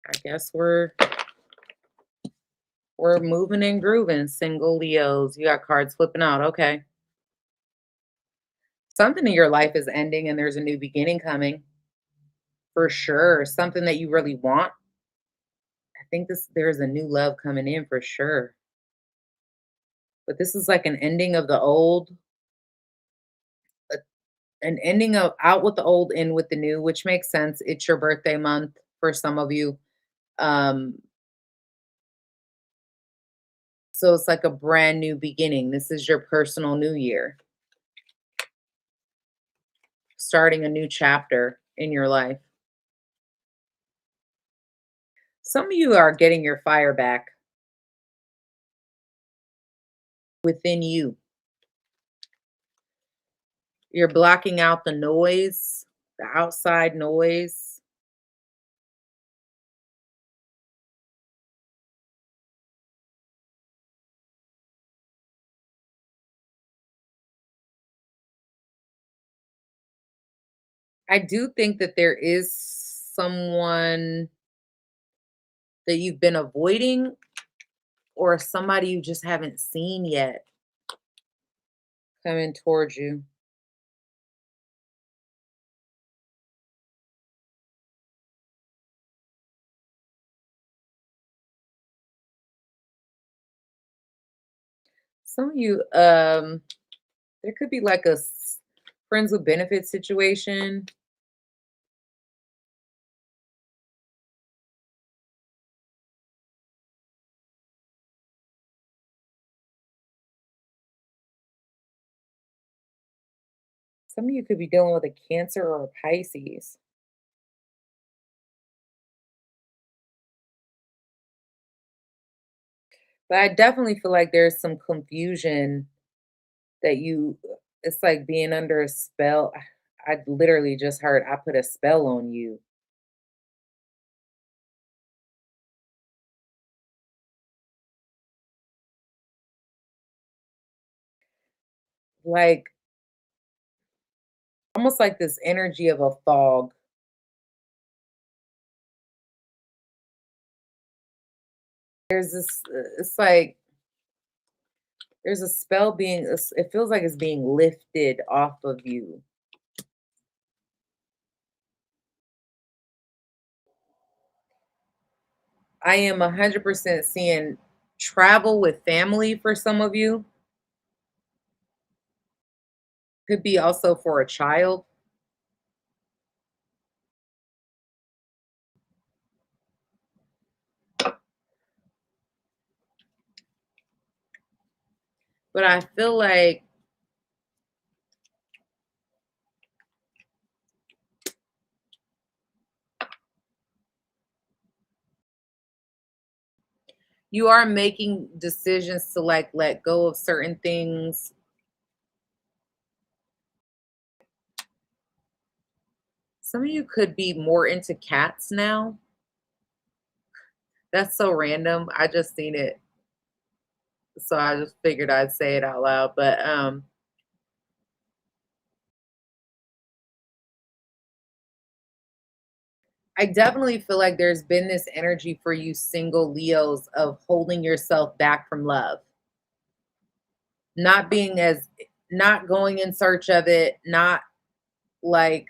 I guess we're moving and grooving. Single Leos. You got cards flipping out. Okay. Something in your life is ending and there's a new beginning coming for sure. Something that you really want. I think there's a new love coming in for sure. But this is like an ending of the old, a- an ending of out with the old, in with the new, which makes sense. It's your birthday month for some of you. Um, so it's like a brand new beginning. This is your personal new year, starting a new chapter in your life. Some of you are getting your fire back within you. You're blocking out the noise, the outside noise. I do think that there is someone that you've been avoiding or somebody you just haven't seen yet coming towards you. Some of you, there could be like a friends with benefits situation. Some of you could be dealing with a Cancer or a Pisces. But I definitely feel like there's some confusion that it's like being under a spell. I literally just heard I put a spell on you. Like almost like this energy of a fog. There's this, it's like there's a spell it feels like it's being lifted off of you. I am 100% seeing travel with family for some of you. Could be also for a child. But I feel like you are making decisions to like let go of certain things. Some of you could be more into cats now. That's so random. I just seen it. So I just figured I'd say it out loud. But I definitely feel like there's been this energy for you single Leos of holding yourself back from love. Not being as not going in search of it, not like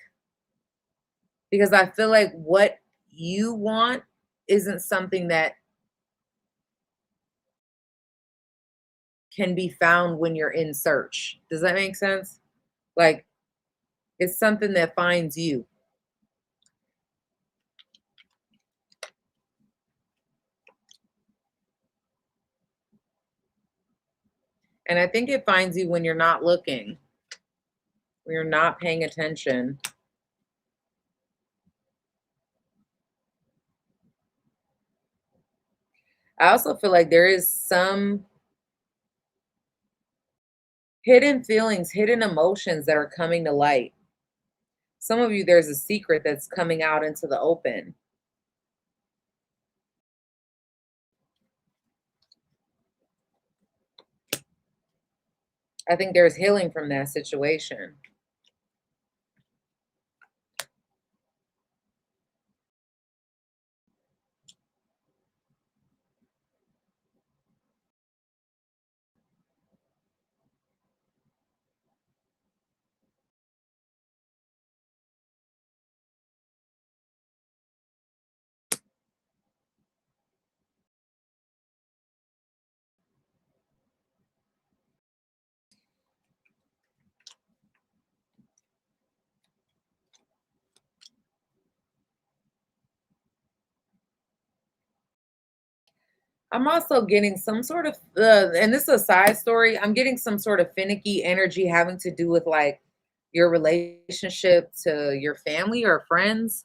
because I feel like what you want isn't something that can be found when you're in search. Does that make sense? Like it's something that finds you. And I think it finds you when you're not looking, when you're not paying attention. I also feel like there is some hidden feelings, hidden emotions that are coming to light. Some of you, there's a secret that's coming out into the open. I think there's healing from that situation. I'm also getting some sort of, and this is a side story. I'm getting some sort of finicky energy having to do with like your relationship to your family or friends.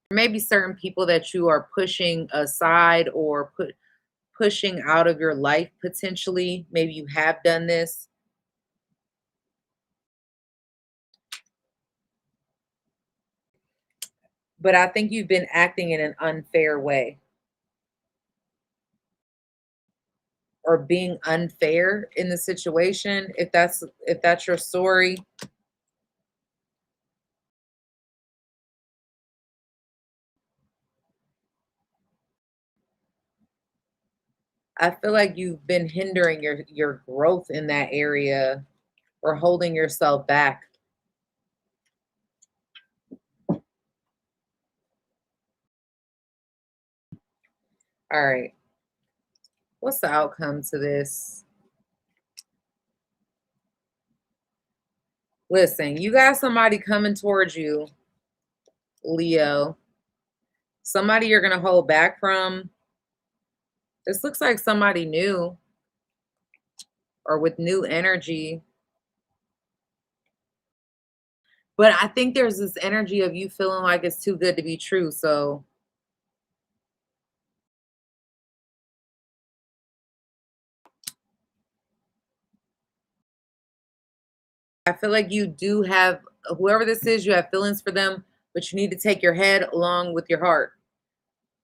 Maybe certain people that you are pushing aside or pushing out of your life potentially. Maybe you have done this, but I think you've been acting in an unfair way or being unfair in the situation. If that's your story, I feel like you've been hindering your growth in that area or holding yourself back. All right. What's the outcome to this? Listen, you got somebody coming towards you, Leo. Somebody you're going to hold back from. This looks like somebody new or with new energy. But I think there's this energy of you feeling like it's too good to be true. So I feel like you do have, whoever this is, you have feelings for them, but you need to take your head along with your heart.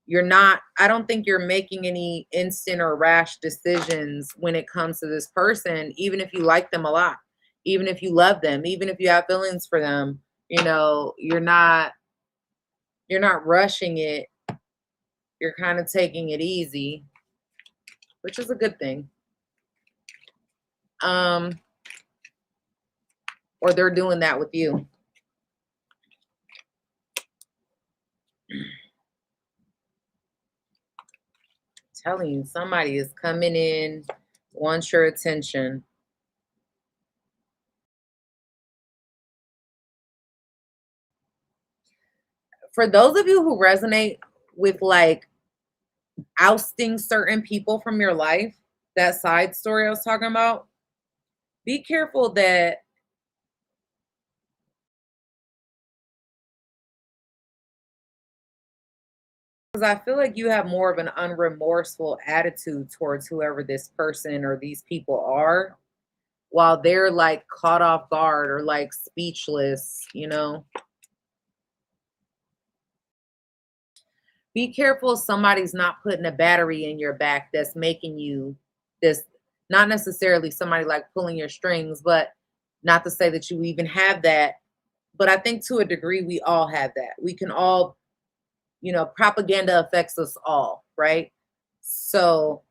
You're not, I don't think you're making any instant or rash decisions when it comes to this person, even if you like them a lot, even if you love them, even if you have feelings for them, you're not rushing it. You're kind of taking it easy, which is a good thing. Or they're doing that with you. Telling you, somebody is coming in, wants your attention. For those of you who resonate with like ousting certain people from your life, that side story I was talking about, be careful that because I feel like you have more of an unremorseful attitude towards whoever this person or these people are, while they're like caught off guard or like speechless. Be careful somebody's not putting a battery in your back that's making you this, not necessarily somebody like pulling your strings, but not to say that you even have that. But I think to a degree, we all have that. We can all, propaganda affects us all, right? So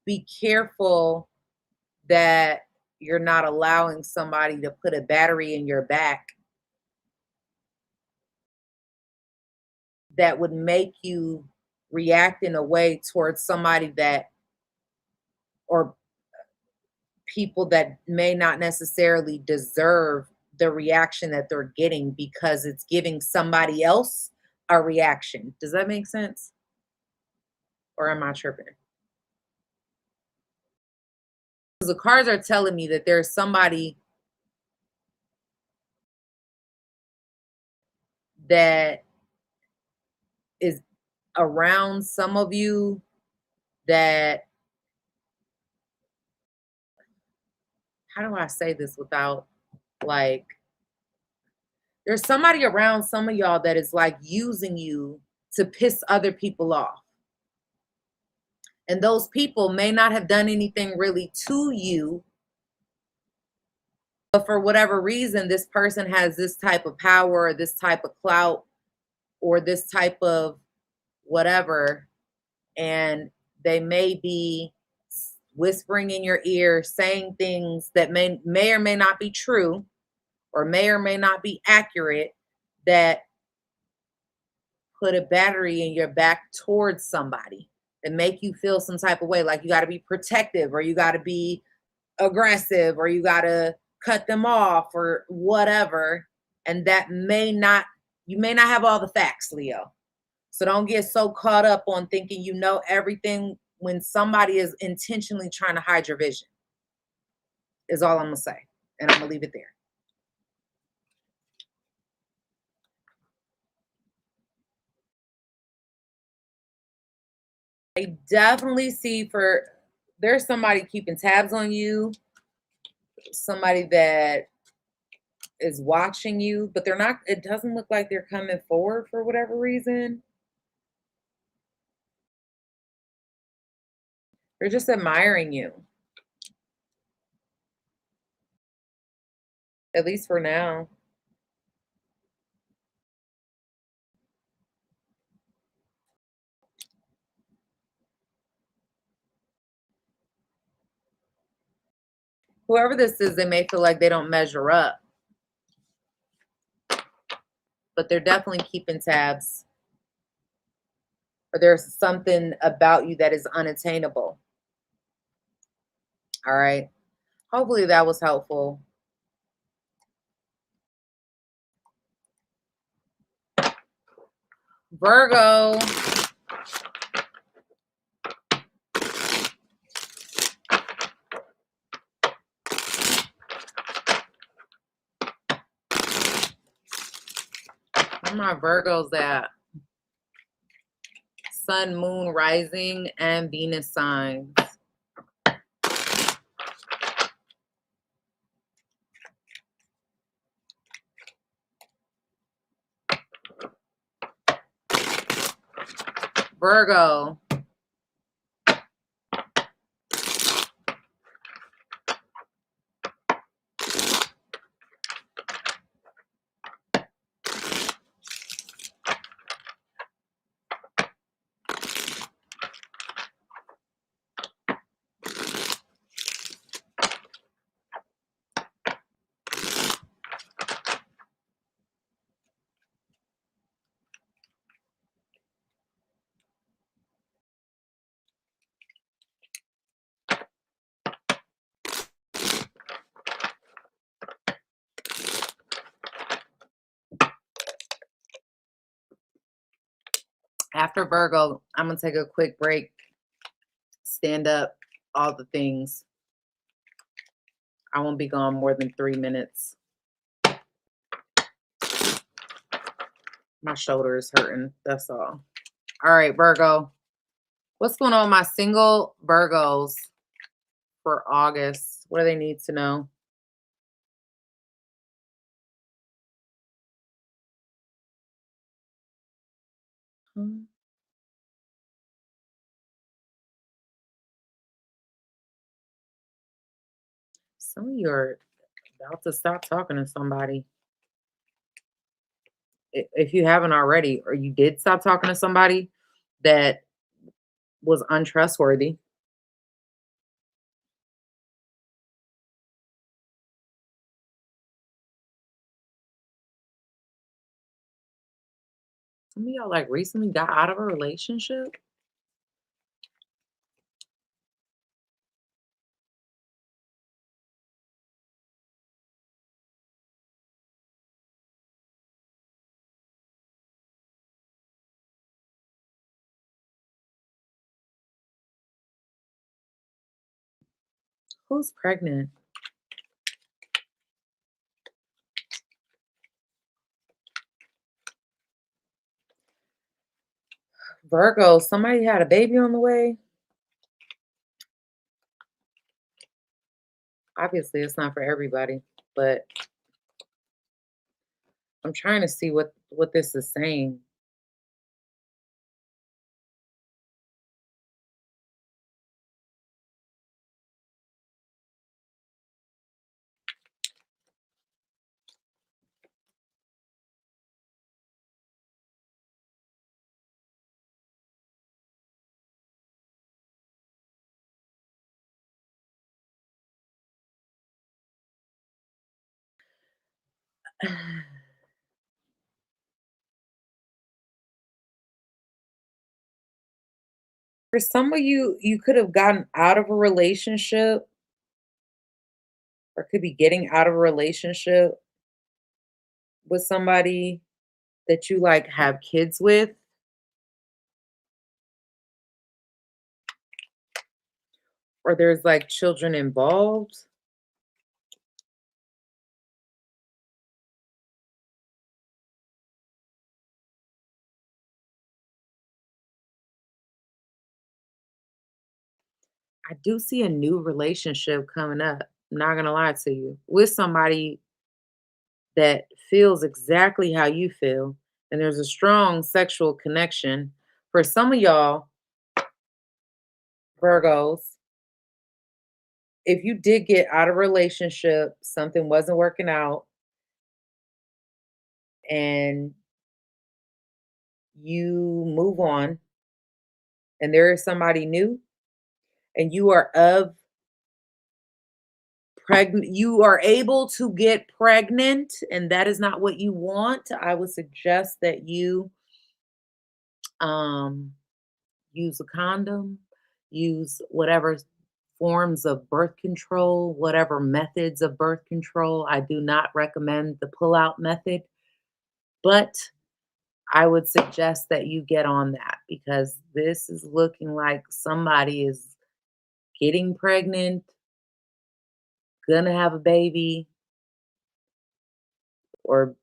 be careful that you're not allowing somebody to put a battery in your back that would make you react in a way towards somebody that, or people that may not necessarily deserve the reaction that they're getting because it's giving somebody else a reaction. Does that make sense? Or am I tripping? Because the cards are telling me that there's somebody that is around some of you that, how do I say this without like, there's somebody around some of y'all that is like using you to piss other people off. And those people may not have done anything really to you, but for whatever reason, this person has this type of power or this type of clout or this type of whatever, and they may be whispering in your ear, saying things that may or may not be true or may not be accurate, that put a battery in your back towards somebody and make you feel some type of way, like you got to be protective or you got to be aggressive or you got to cut them off or whatever. And that you may not have all the facts, Leo. So don't get so caught up on thinking you know everything when somebody is intentionally trying to hide your vision, is all I'm going to say. And I'm going to leave it there. I definitely see there's somebody keeping tabs on you, somebody that is watching you, but they're not, it doesn't look like they're coming forward for whatever reason. They're just admiring you, at least for now. Whoever this is, they may feel like they don't measure up, but they're definitely keeping tabs. Or there's something about you that is unattainable. All right. Hopefully that was helpful. Virgo. Where my Virgos at? Sun, moon, rising, and Venus signs. Virgo. After Virgo, I'm going to take a quick break. Stand up, all the things. I won't be gone more than 3 minutes. My shoulder is hurting. That's all. All right, Virgo. What's going on with my single Virgos for August? What do they need to know? Some of you are about to stop talking to somebody. If you haven't already, or you did stop talking to somebody that was untrustworthy. Some of y'all like recently got out of a relationship. Who's pregnant? Virgo, somebody had a baby on the way. Obviously, it's not for everybody, but I'm trying to see what this is saying. For some of you, you could have gotten out of a relationship or could be getting out of a relationship with somebody that you like have kids with. or there's like children involved. I do see a new relationship coming up. Not gonna lie to you, with somebody that feels exactly how you feel, and there's a strong sexual connection. For some of y'all, Virgos, if you did get out of a relationship, something wasn't working out, and you move on, and there is somebody new, and you are you are able to get pregnant, and that is not what you want, I would suggest that you um use a condom, use whatever forms of birth control, whatever methods of birth control. I do not recommend the pull-out method, but I would suggest that you get on that because this is looking like somebody is getting pregnant, gonna have a baby, or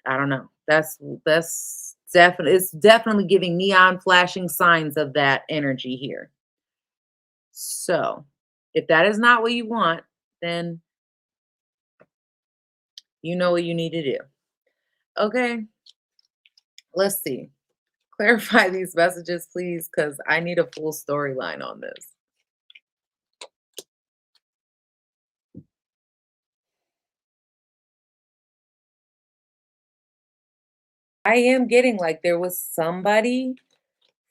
I don't know. That's definitely, it's definitely giving neon flashing signs of that energy here. So, if that is not what you want, then you know what you need to do. Okay, let's see. Clarify these messages, please, because I need a full storyline on this. I am getting like there was somebody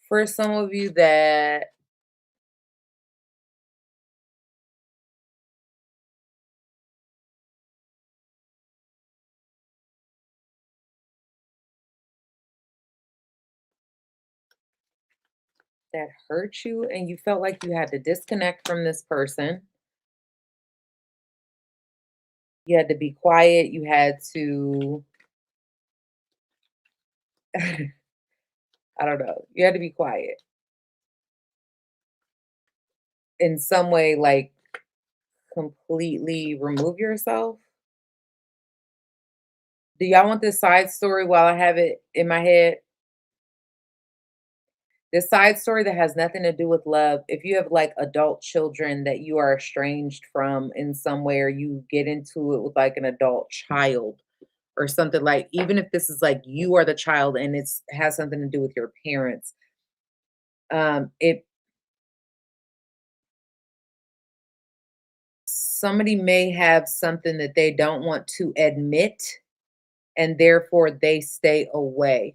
for some of you that hurt you and you felt like you had to disconnect from this person. You had to be quiet. You had to I don't know. You had to be quiet in some way, like completely remove yourself. Do y'all want this side story while I have it in my head? This side story that has nothing to do with love. If you have like adult children that you are estranged from in some way, or you get into it with like an adult child or something, like even if this is like you are the child and it's has something to do with your parents, it somebody may have something that they don't want to admit and therefore they stay away.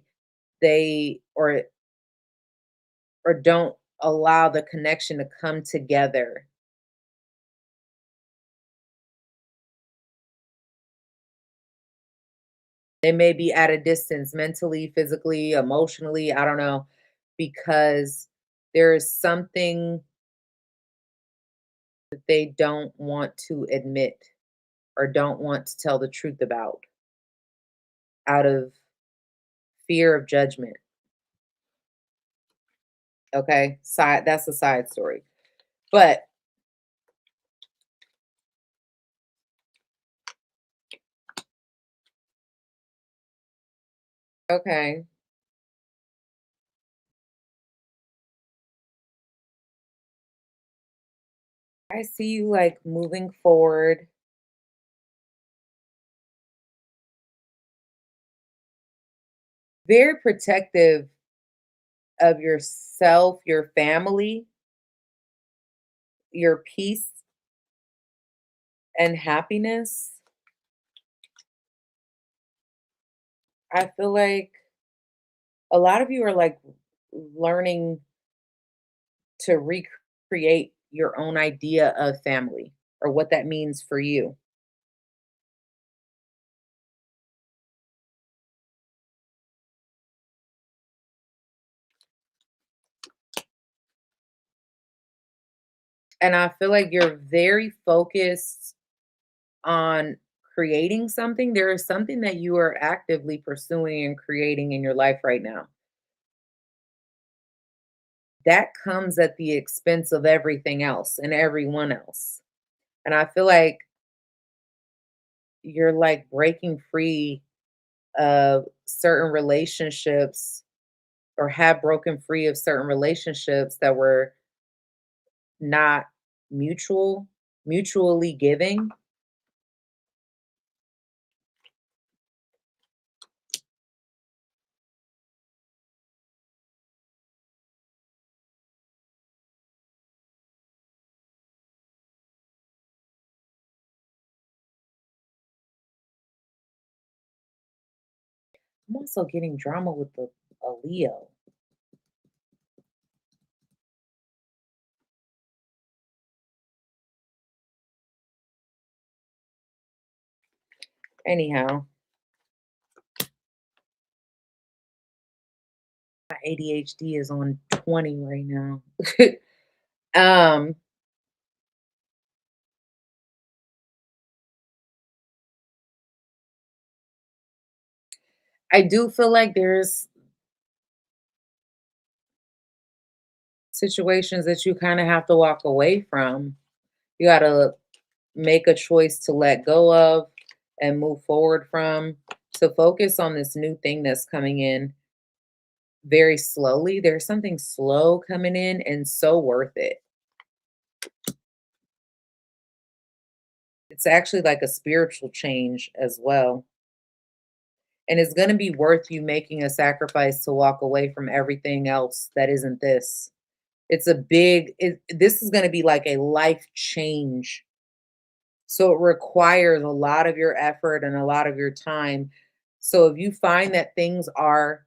They or don't allow the connection to come together. They may be at a distance mentally, physically, emotionally, I don't know, because there is something that they don't want to admit or don't want to tell the truth about out of fear of judgment. Okay? Side that's a side story. But okay, I see you like moving forward, very protective of yourself, your family, your peace and happiness. I feel like a lot of you are like learning to recreate your own idea of family or what that means for you. And I feel like you're very focused on creating something. There is something that you are actively pursuing and creating in your life right now. that comes at the expense of everything else and everyone else. And I feel like you're like breaking free of certain relationships or have broken free of certain relationships that were not mutually giving. I'm also getting drama with the a Leo. Anyhow, my ADHD is on 20 right now. um, I do feel like there's situations that you kind of have to walk away from. You got to make a choice to let go of and move forward from, to focus on this new thing that's coming in very slowly. There's something slow coming in and so worth it. It's actually like a spiritual change as well. And it's going to be worth you making a sacrifice to walk away from everything else that isn't this. It's a big, this is going to be like a life change. So it requires a lot of your effort and a lot of your time. So if you find that things or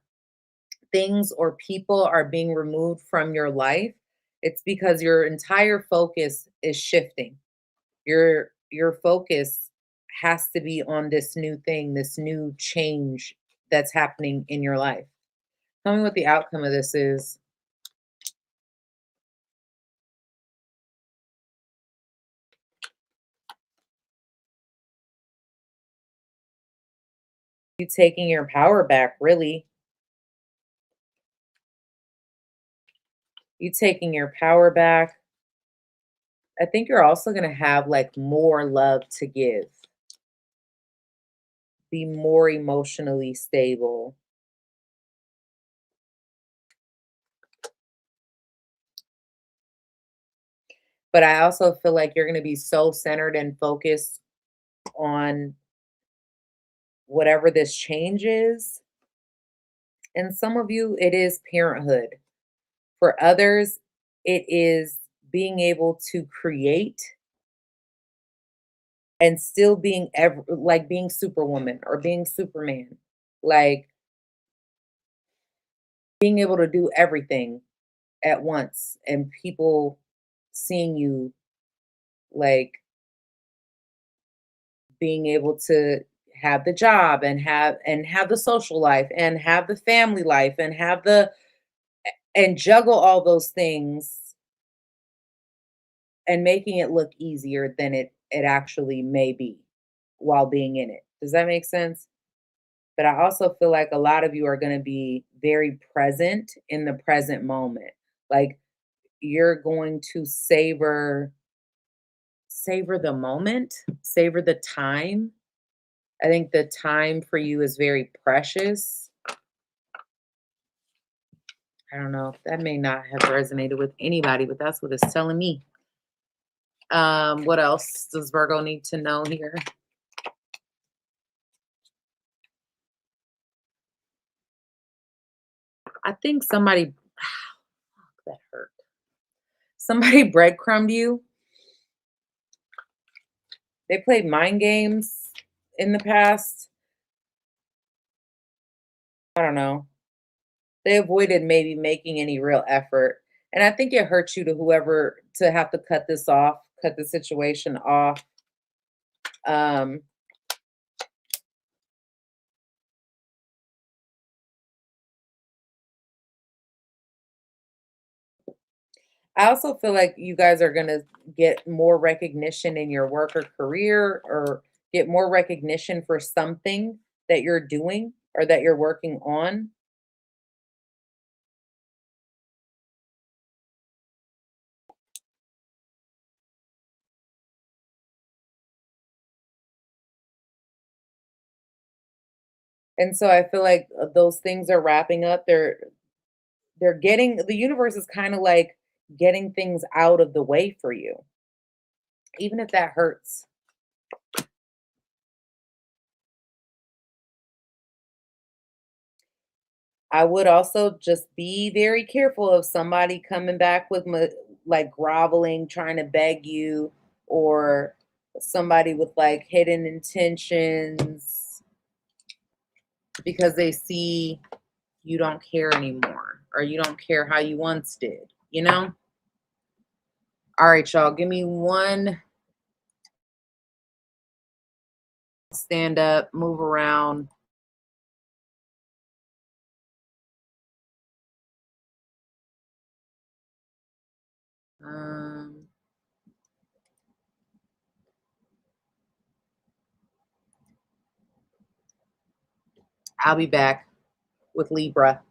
people are being removed from your life, it's because your entire focus is shifting. Your focus has to be on this new thing, this new change that's happening in your life. Tell me what the outcome of this is. You taking your power back, really. You taking your power back. I think you're also going to have like more love to give, be more emotionally stable. But I also feel like you're going to be so centered and focused on whatever this change is. And some of you, it is parenthood. For others, it is being able to create and still being like being Superwoman or being Superman, like being able to do everything at once and people seeing you, like being able to have the job and have the social life and have the family life and have the and juggle all those things and making it look easier than it actually may be while being in it. Does that make sense? But I also feel like a lot of you are going to be very present in the present moment. Like you're going to savor the moment, savor the time. I think the time for you is very precious. I don't know. That may not have resonated with anybody, but that's what it's telling me. What else does Virgo need to know here? I think somebody that hurt. Somebody breadcrumbed you. They played mind games in the past. I don't know. They avoided maybe making any real effort. And I think it hurts you to whoever to have to cut this off, cut the situation off. Um, I also feel like you guys are going to get more recognition in your work or career or get more recognition for something that you're doing or that you're working on. And so I feel like those things are wrapping up. They're getting, the universe is kind of like getting things out of the way for you, even if that hurts. I would also just be very careful of somebody coming back with like groveling, trying to beg you, or somebody with like hidden intentions because they see you don't care anymore or you don't care how you once did, you know? All right, y'all, give me one. Stand up, move around. Um, I'll be back with Libra.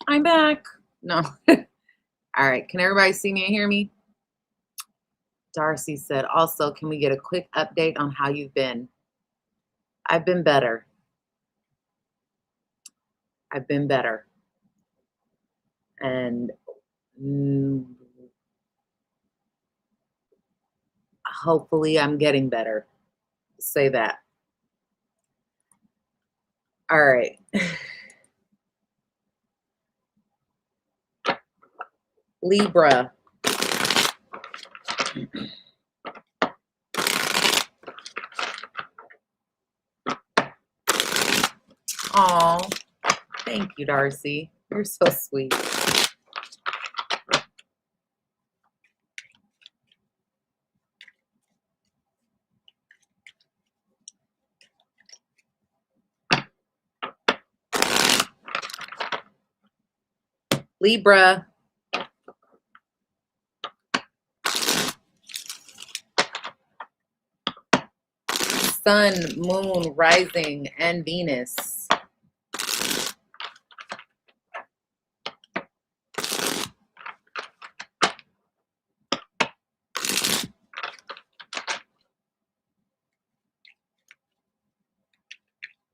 I'm back. No. All right. Can everybody see me and hear me? Darcy said, also, can we get a quick update on how you've been? I've been better. I've been better. And hopefully I'm getting better. Say that. All right. Libra. Oh, thank you, Darcy. You're so sweet. Libra. Sun, Moon, Rising, and Venus.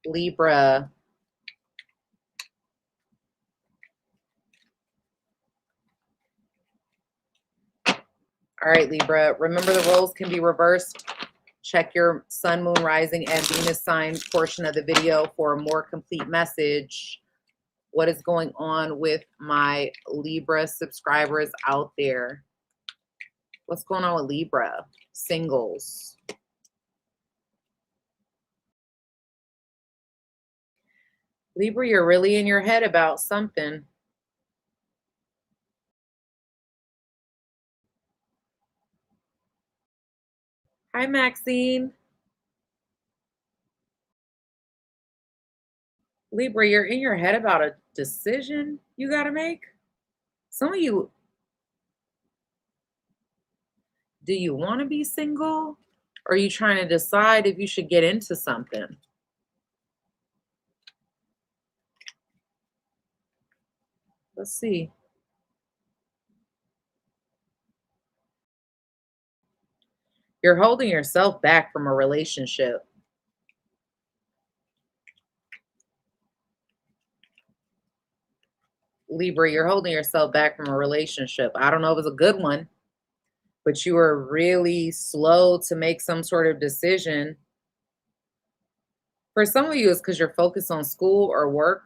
Libra. All right, Libra. Remember, the roles can be reversed. Check your Sun, Moon, Rising, and Venus sign portion of the video for a more complete message. What is going on with my Libra subscribers out there? What's going on with Libra? Singles. Libra, you're really in your head about something. Hi, Maxine. Libra, you're in your head about a decision you got to make. Some of you, do you want to be single? Or are you trying to decide if you should get into something? Let's see. You're holding yourself back from a relationship. Libra, you're holding yourself back from a relationship. I don't know if it's a good one, but you were really slow to make some sort of decision. For some of you, it's because you're focused on school or work.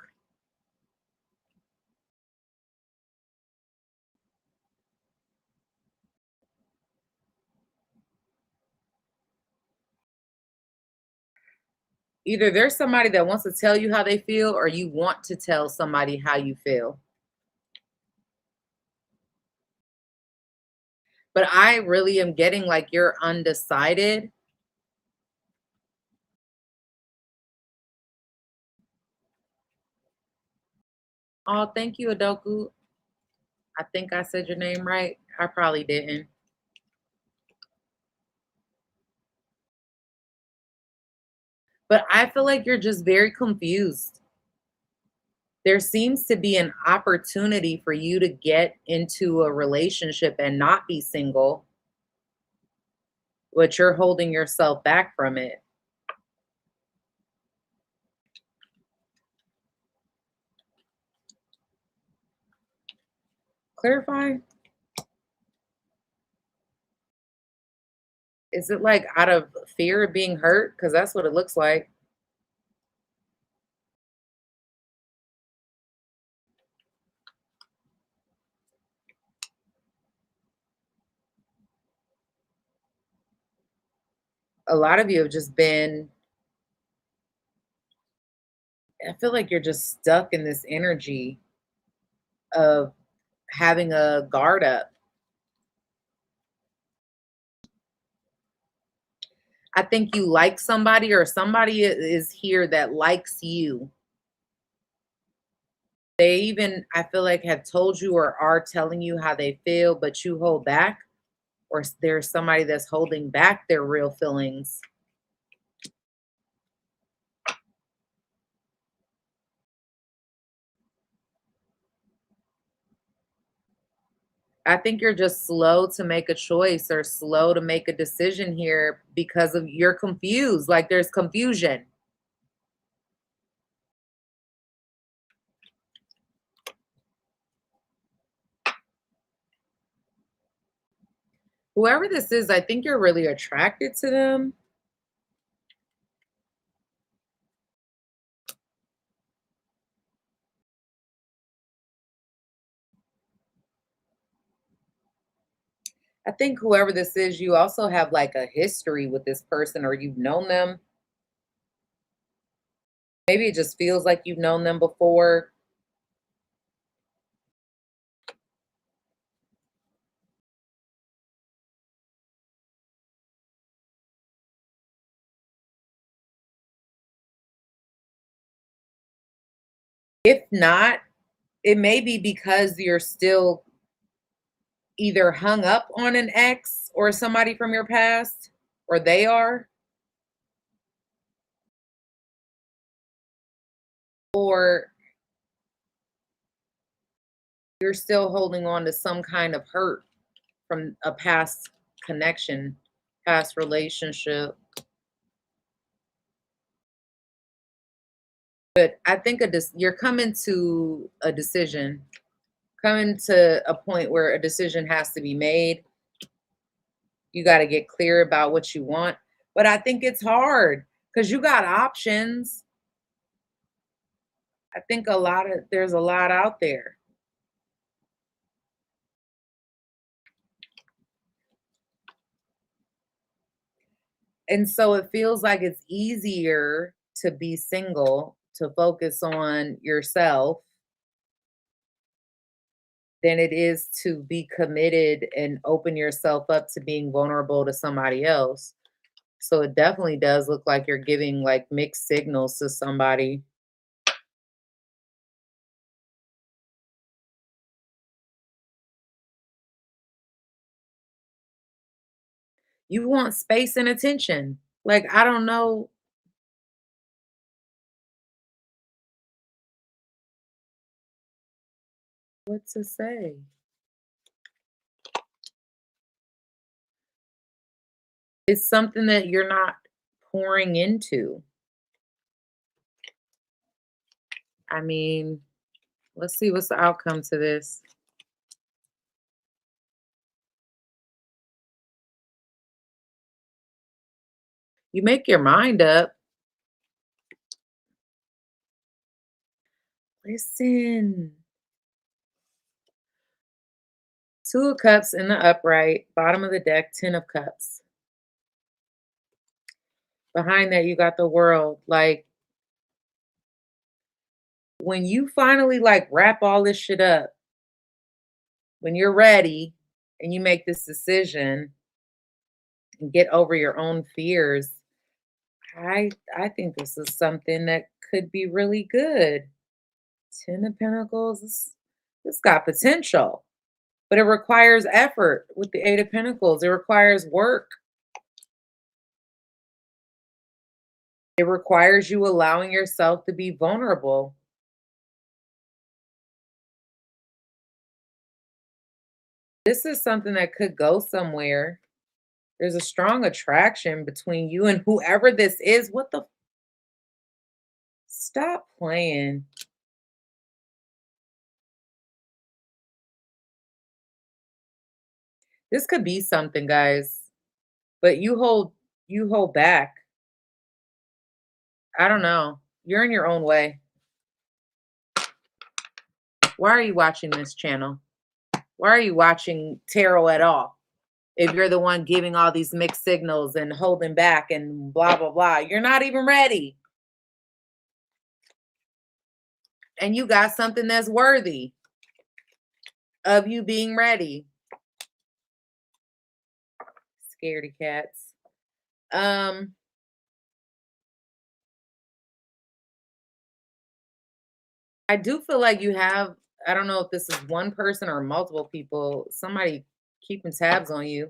Either there's somebody that wants to tell you how they feel, or you want to tell somebody how you feel. But I really am getting like you're undecided. Oh, thank you, Adoku. I think I said your name right. I probably didn't. But I feel like you're just very confused. There seems to be an opportunity for you to get into a relationship and not be single, but you're holding yourself back from it. Clarify. Is it like out of fear of being hurt? Because that's what it looks like. A lot of you have just been, I feel like you're just stuck in this energy of having a guard up. I think you like somebody, or somebody is here that likes you. They even, I feel like, have told you or are telling you how they feel, but you hold back, or there's somebody that's holding back their real feelings. I think you're just slow to make a choice or slow to make a decision here because of you're confused. Like there's confusion. Whoever this is, I think you're really attracted to them. I think whoever this is, you also have like a history with this person, or you've known them. Maybe it just feels like you've known them before. If not, it may be because you're still either hung up on an ex or somebody from your past, or they are. or you're still holding on to some kind of hurt from a past connection, past relationship. But I think you're coming to a decision, coming to a point where a decision has to be made. You got to get clear about what you want. But I think it's hard because you got options. I think there's a lot out there. And so it feels like it's easier to be single, to focus on yourself than it is to be committed and open yourself up to being vulnerable to somebody else. So it definitely does look like you're giving like mixed signals to somebody. You want space and attention. Like, I don't know what to say. It's something that you're not pouring into. I mean, let's see what's the outcome to this. You make your mind up. Listen. Two of Cups in the upright, bottom of the deck, 10 of Cups. Behind that, you got the World. Like, when you finally like wrap all this shit up, when you're ready and you make this decision and get over your own fears, I think this is something that could be really good. 10 of Pentacles, this got potential, but it requires effort with the 8 of Pentacles. It requires work. It requires you allowing yourself to be vulnerable. This is something that could go somewhere. There's a strong attraction between you and whoever this is. What the? Stop playing. This could be something, guys, but you hold back. I don't know. You're in your own way. Why are you watching this channel? Why are you watching tarot at all? If you're the one giving all these mixed signals and holding back and blah, blah, blah, you're not even ready. And you got something that's worthy of you being ready. Scaredy cats. I do feel like you have, I don't know if this is one person or multiple people, somebody keeping tabs on you.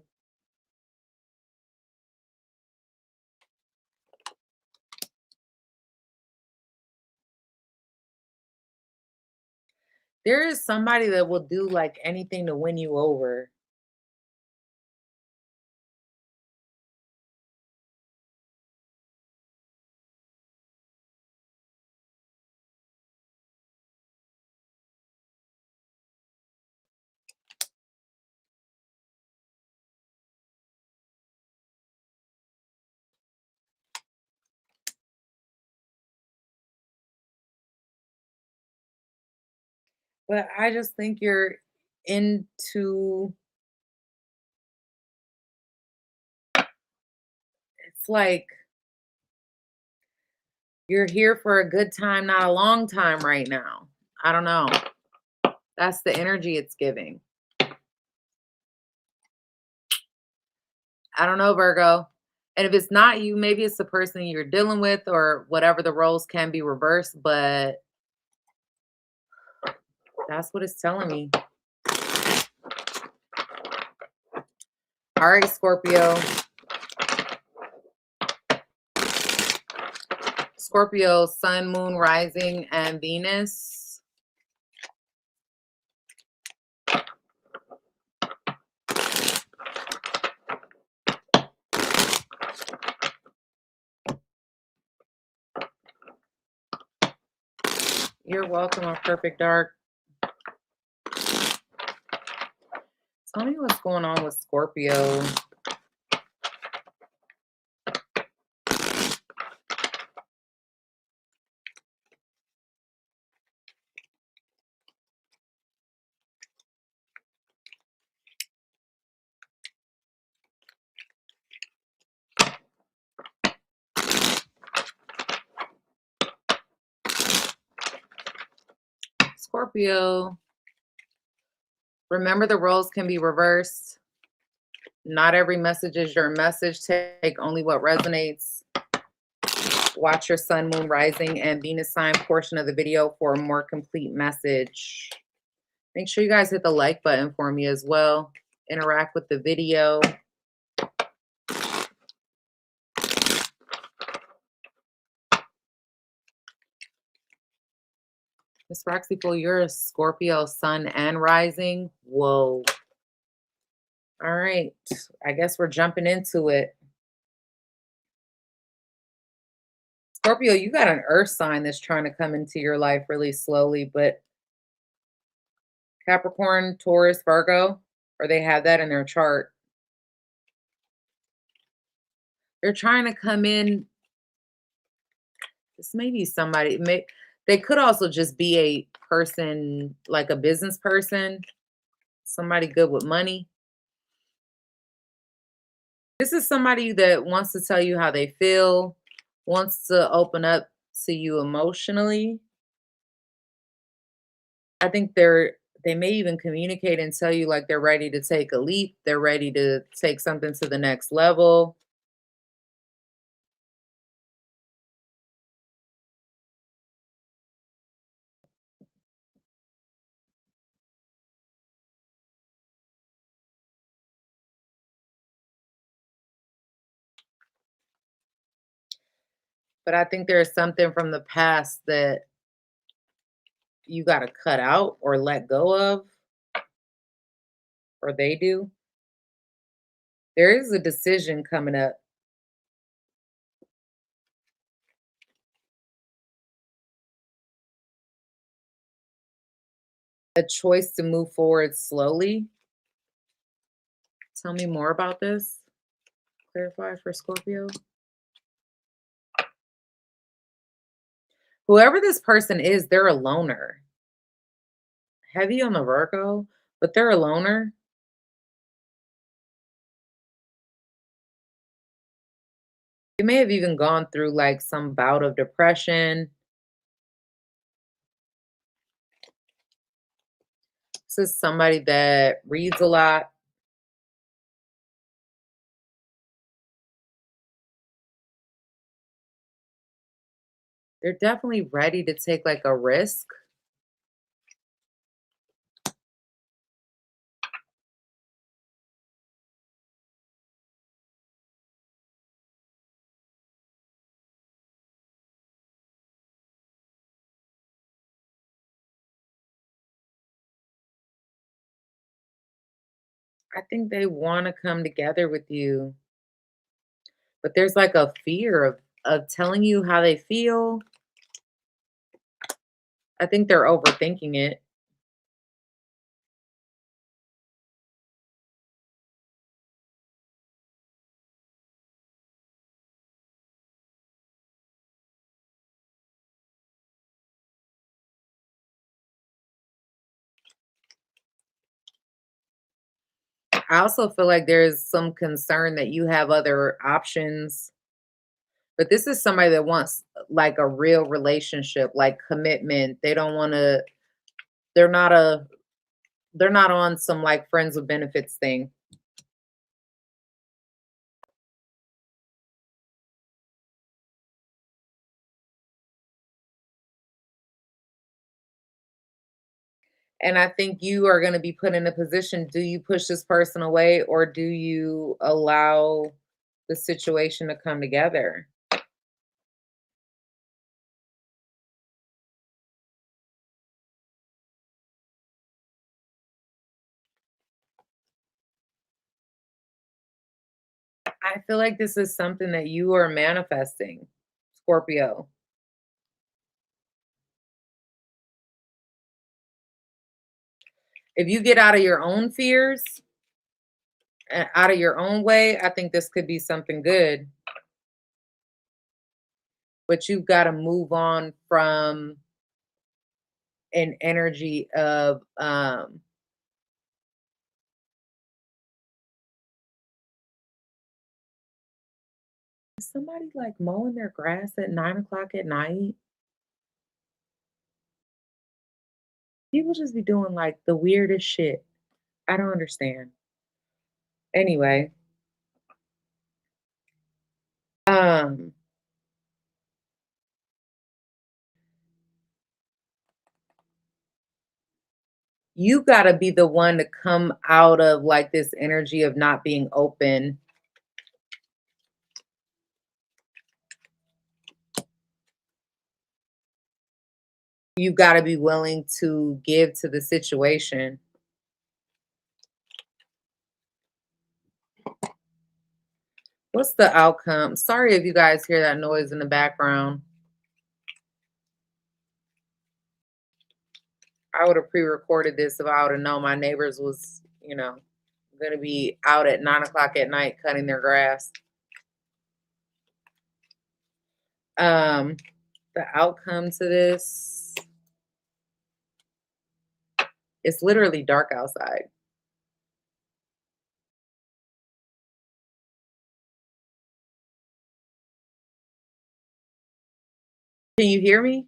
There is somebody that will do like anything to win you over. But I just think you're into, it's like you're here for a good time, not a long time right now. I don't know. That's the energy it's giving. I don't know, Virgo. And if it's not you, maybe it's the person you're dealing with or whatever. The roles can be reversed, but that's what it's telling me. All right, Scorpio. Scorpio, Sun, Moon, Rising, and Venus. You're welcome, on Perfect Dark. Tell me what's going on with Scorpio. Scorpio, remember the roles can be reversed. Not every message is your message. Take only what resonates. Watch your Sun, Moon, Rising, and Venus sign portion of the video for a more complete message. Make sure you guys hit the like button for me as well. Interact with the video. Miss Roxy Pool, you're a Scorpio, Sun, and Rising. Whoa. All right. I guess we're jumping into it. Scorpio, you got an earth sign that's trying to come into your life really slowly, but Capricorn, Taurus, Virgo, or they have that in their chart. They're trying to come in. This may be somebody, they could also just be a person, like a business person, somebody good with money. This is somebody that wants to tell you how they feel, wants to open up to you emotionally. I think they may even communicate and tell you like they're ready to take a leap. They're ready to take something to the next level. But I think there's something from the past that you got to cut out or let go of, or they do. There is a decision coming up. A choice to move forward slowly. Tell me more about this. Clarify for Scorpio. Whoever this person is, they're a loner. Heavy on the Virgo, but they're a loner. They may have even gone through like some bout of depression. This is somebody that reads a lot. They're definitely ready to take like a risk. I think they want to come together with you. But there's like a fear of telling you how they feel. I think they're overthinking it. I also feel like there's some concern that you have other options. But this is somebody that wants like a real relationship, like commitment. They don't want to, they're not a, they're not on some like friends with benefits thing. And I think you are going to be put in a position, do you push this person away or do you allow the situation to come together? I feel like this is something that you are manifesting, Scorpio. If you get out of your own fears, out of your own way, I think this could be something good. But you've got to move on from an energy of is somebody like mowing their grass at 9 o'clock at night? People just be doing like the weirdest shit. I don't understand. Anyway, um, you gotta be the one to come out of like this energy of not being open. You gotta be willing to give to the situation. What's the outcome? Sorry if you guys hear that noise in the background. I would have pre-recorded this if I would have known my neighbors was, gonna be out at 9 o'clock at night cutting their grass. The outcome to this, it's literally dark outside. Can you hear me?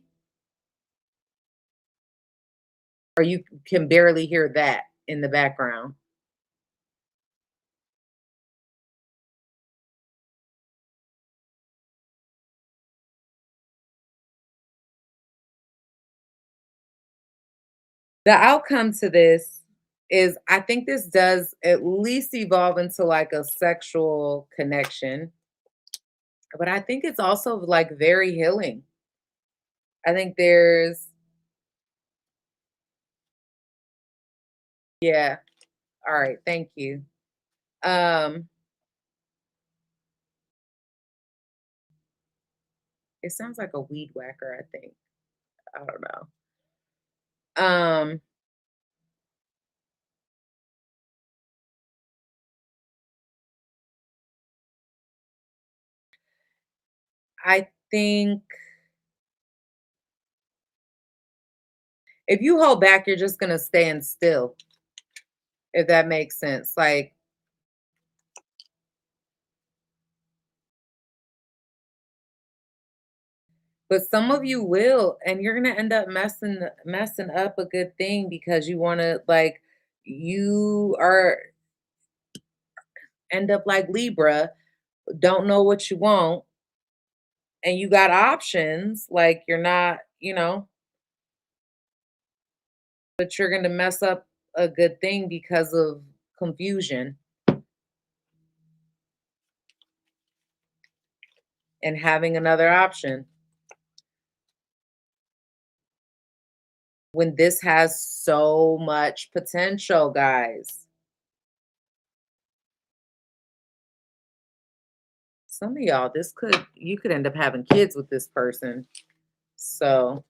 Or you can barely hear that in the background? The outcome to this is I think this does at least evolve into like a sexual connection, but I think it's also like very healing. I think there's, yeah, all right, thank you. Um, it sounds like a weed whacker, I think. I don't know. Um, I think if you hold back, you're just gonna stand still, if that makes sense. Like, but some of you will, and you're gonna end up messing up a good thing because you wanna like you are end up like Libra, don't know what you want, and you got options, like you're not, but you're gonna mess up a good thing because of confusion and having another option. When this has so much potential, guys. Some of y'all, you could end up having kids with this person. So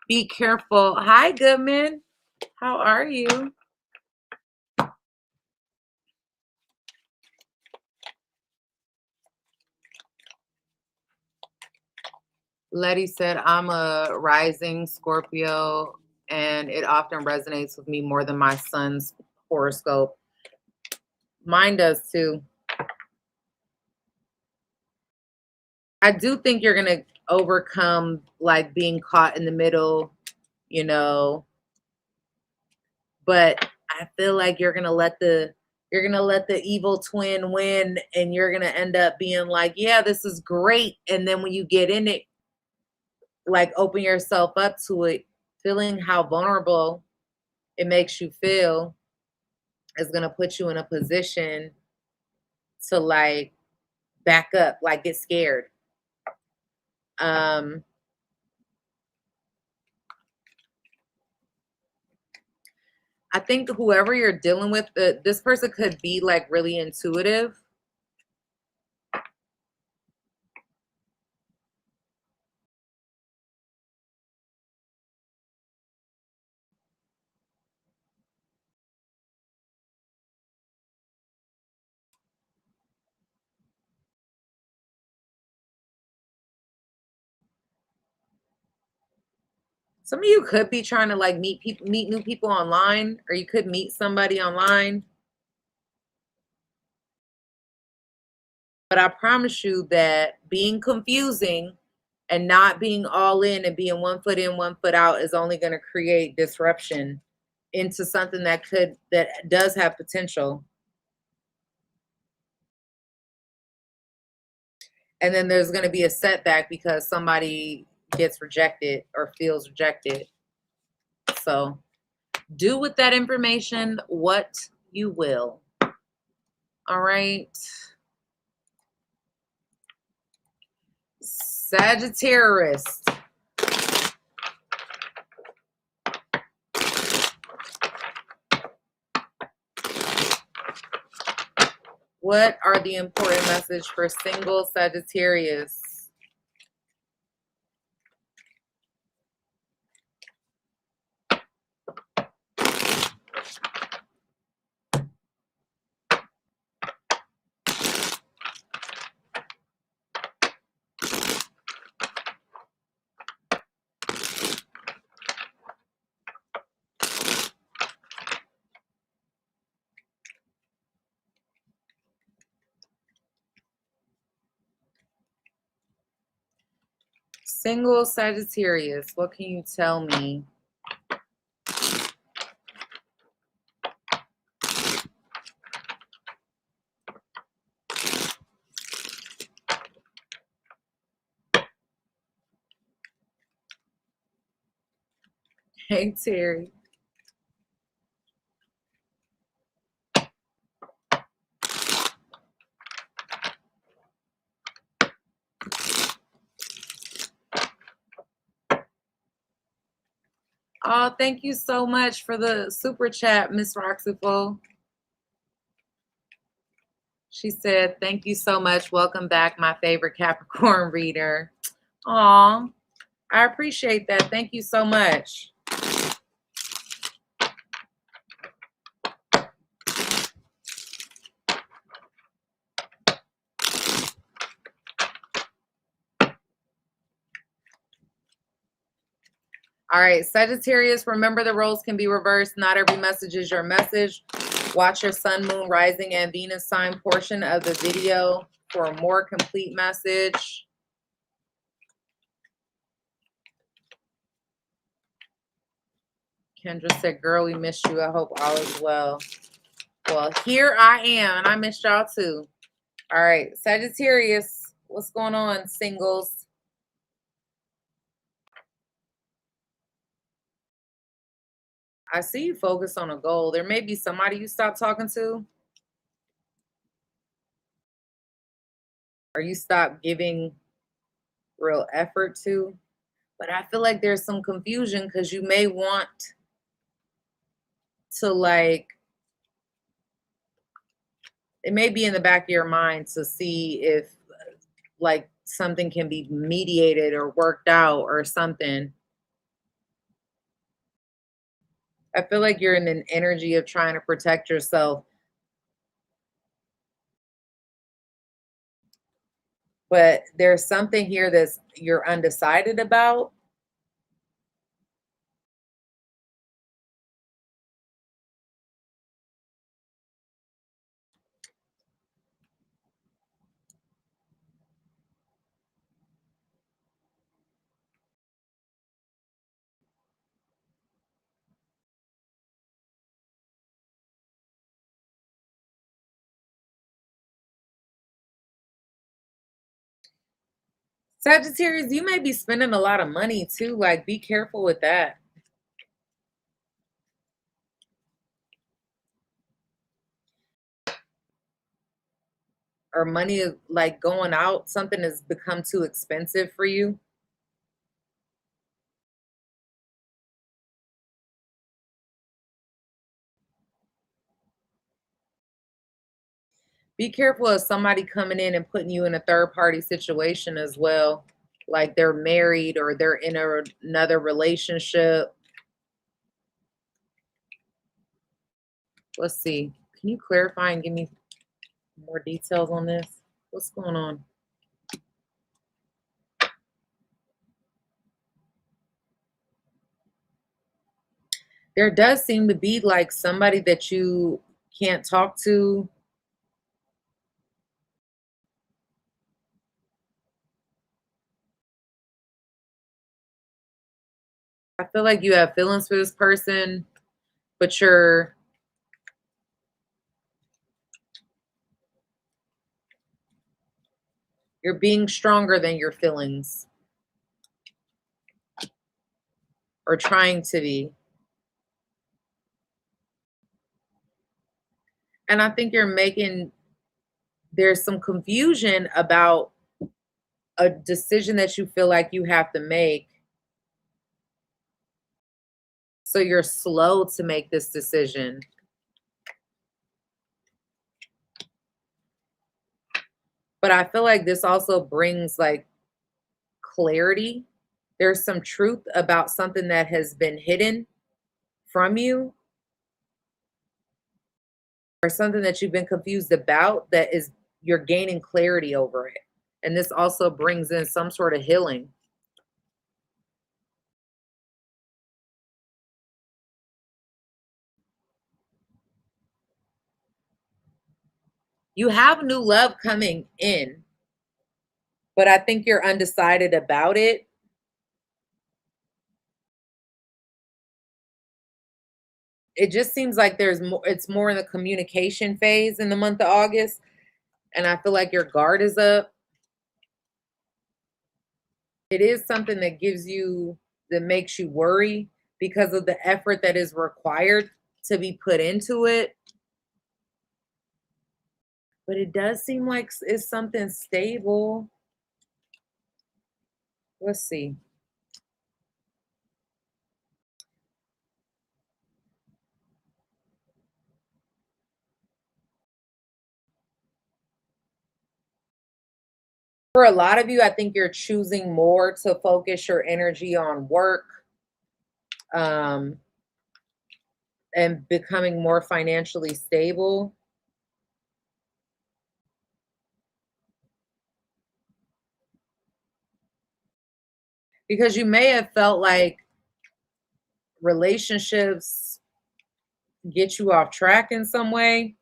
be careful. Hi, Goodman. How are you? Letty said, I'm a rising Scorpio, and it often resonates with me more than my son's horoscope. Mine does too. I do think you're going to overcome like being caught in the middle, you know, but I feel like you're gonna let the evil twin win, and you're gonna end up being like, yeah, this is great. And then when you get in it, like open yourself up to it, feeling how vulnerable it makes you feel is gonna put you in a position to like back up, like get scared. Um, I think whoever you're dealing with, this person could be like really intuitive. Some of you could be trying to like meet new people online, or you could meet somebody online. But I promise you that being confusing and not being all in and being 1 foot in, 1 foot out is only going to create disruption into something that does have potential. And then there's going to be a setback because somebody gets rejected or feels rejected. So do with that information what you will. All right. Sagittarius. What are the important message for single Sagittarius? Single Sagittarius, what can you tell me? Hey, Terry. Oh, thank you so much for the super chat, Miss Roxyful. She said, thank you so much. Welcome back, my favorite Capricorn reader. Aw, I appreciate that. Thank you so much. All right, Sagittarius, remember the roles can be reversed. Not every message is your message. Watch your sun, moon, rising, and Venus sign portion of the video for a more complete message. Kendra said, girl, we missed you. I hope all is well. Well, here I am, and I missed y'all too. All right, Sagittarius, what's going on, singles? I see you focus on a goal. There may be somebody you stopped talking to, or you stopped giving real effort to. But I feel like there's some confusion because you may want to, like, it may be in the back of your mind to see if like something can be mediated or worked out or something. I feel like you're in an energy of trying to protect yourself. But there's something here that's you're undecided about. Sagittarius, you may be spending a lot of money too. Like, be careful with that. Or money is like going out, something has become too expensive for you. Be careful of somebody coming in and putting you in a third party situation as well. Like they're married or they're in another relationship. Let's see. Can you clarify and give me more details on this? What's going on? There does seem to be like somebody that you can't talk to. I feel like you have feelings for this person, but you're being stronger than your feelings, or trying to be. And I think there's some confusion about a decision that you feel like you have to make. So you're slow to make this decision. But I feel like this also brings like clarity. There's some truth about something that has been hidden from you, or something that you've been confused about, that is, you're gaining clarity over it. And this also brings in some sort of healing. You have new love coming in, but I think you're undecided about it. It just seems like it's more in the communication phase in the month of August. And I feel like your guard is up. It is something that makes you worry because of the effort that is required to be put into it. But it does seem like it's something stable. Let's see. For a lot of you, I think you're choosing more to focus your energy on work, um, and becoming more financially stable. Because you may have felt like relationships get you off track in some way.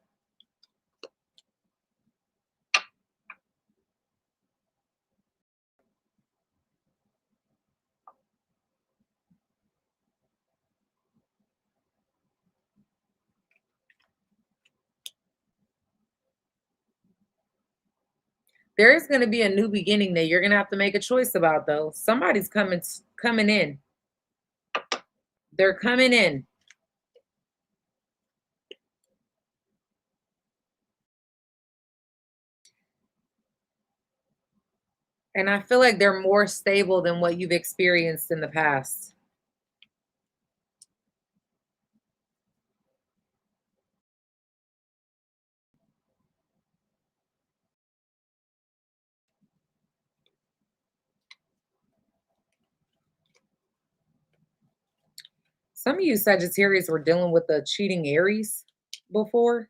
There is going to be a new beginning that you're going to have to make a choice about, though. Somebody's coming in. They're coming in. And I feel like they're more stable than what you've experienced in the past. Some of you Sagittarius were dealing with a cheating Aries before.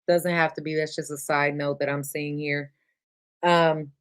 Doesn't have to be. That's just a side note that I'm seeing here. Um,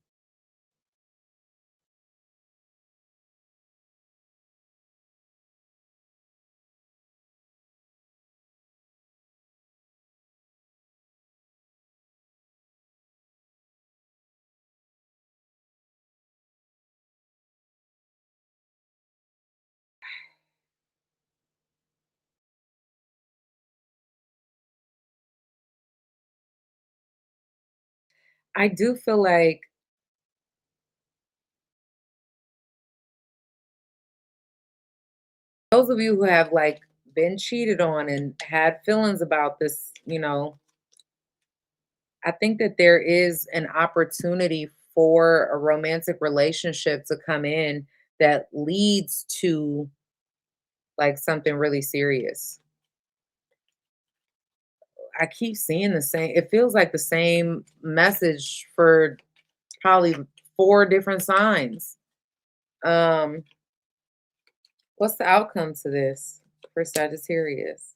I do feel like those of you who have like been cheated on and had feelings about this, I think that there is an opportunity for a romantic relationship to come in that leads to like something really serious. I keep seeing it feels like the same message for probably 4 different signs. Um, what's the outcome to this for Sagittarius?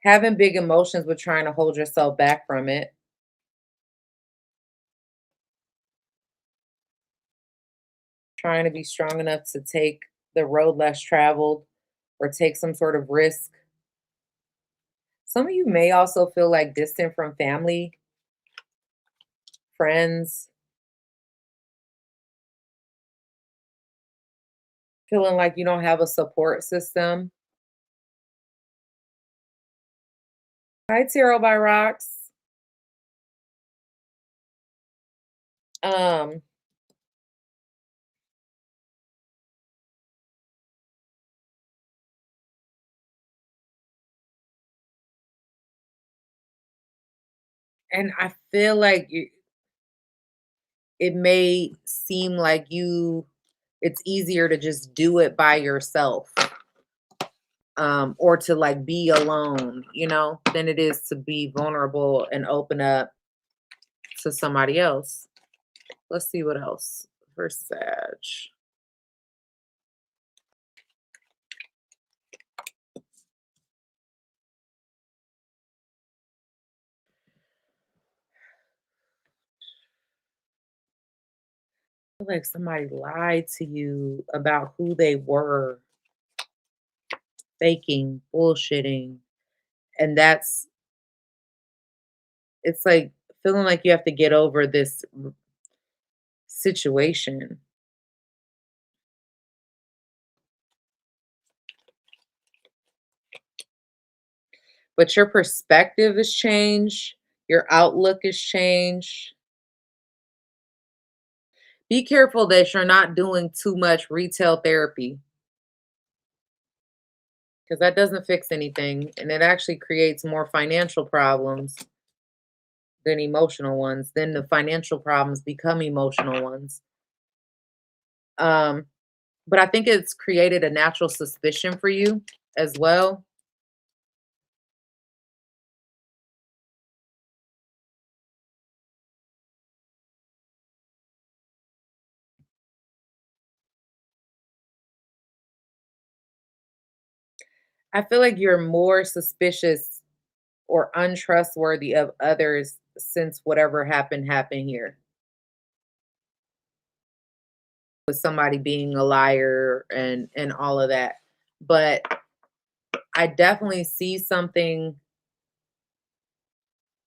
Having big emotions but trying to hold yourself back from it. trying to be strong enough to take the road less traveled or take some sort of risk. Some of you may also feel like distant from family, friends, feeling like you don't have a support system. Hi, Tarot by Rocks. Um, and I feel like it may seem like it's easier to just do it by yourself, or to like be alone, than it is to be vulnerable and open up to somebody else. Let's see what else for Sag. I feel like somebody lied to you about who they were, faking, bullshitting. And it's like feeling like you have to get over this situation. But your perspective has changed, your outlook has changed. Be careful that you're not doing too much retail therapy, because that doesn't fix anything and it actually creates more financial problems than emotional ones. Then the financial problems become emotional ones. Um, but I think it's created a natural suspicion for you as well. I feel like you're more suspicious or untrustworthy of others since whatever happened here, with somebody being a liar and all of that. But I definitely see something.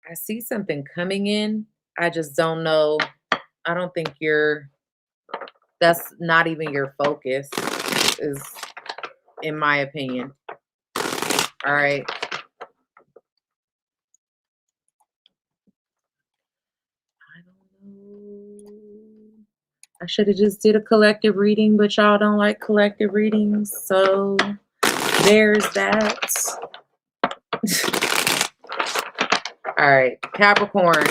I see something coming in. I just don't know. I don't think that's not even your focus, is in my opinion. All right. I don't know. I should have just did a collective reading, but y'all don't like collective readings, so there's that. All right, Capricorn.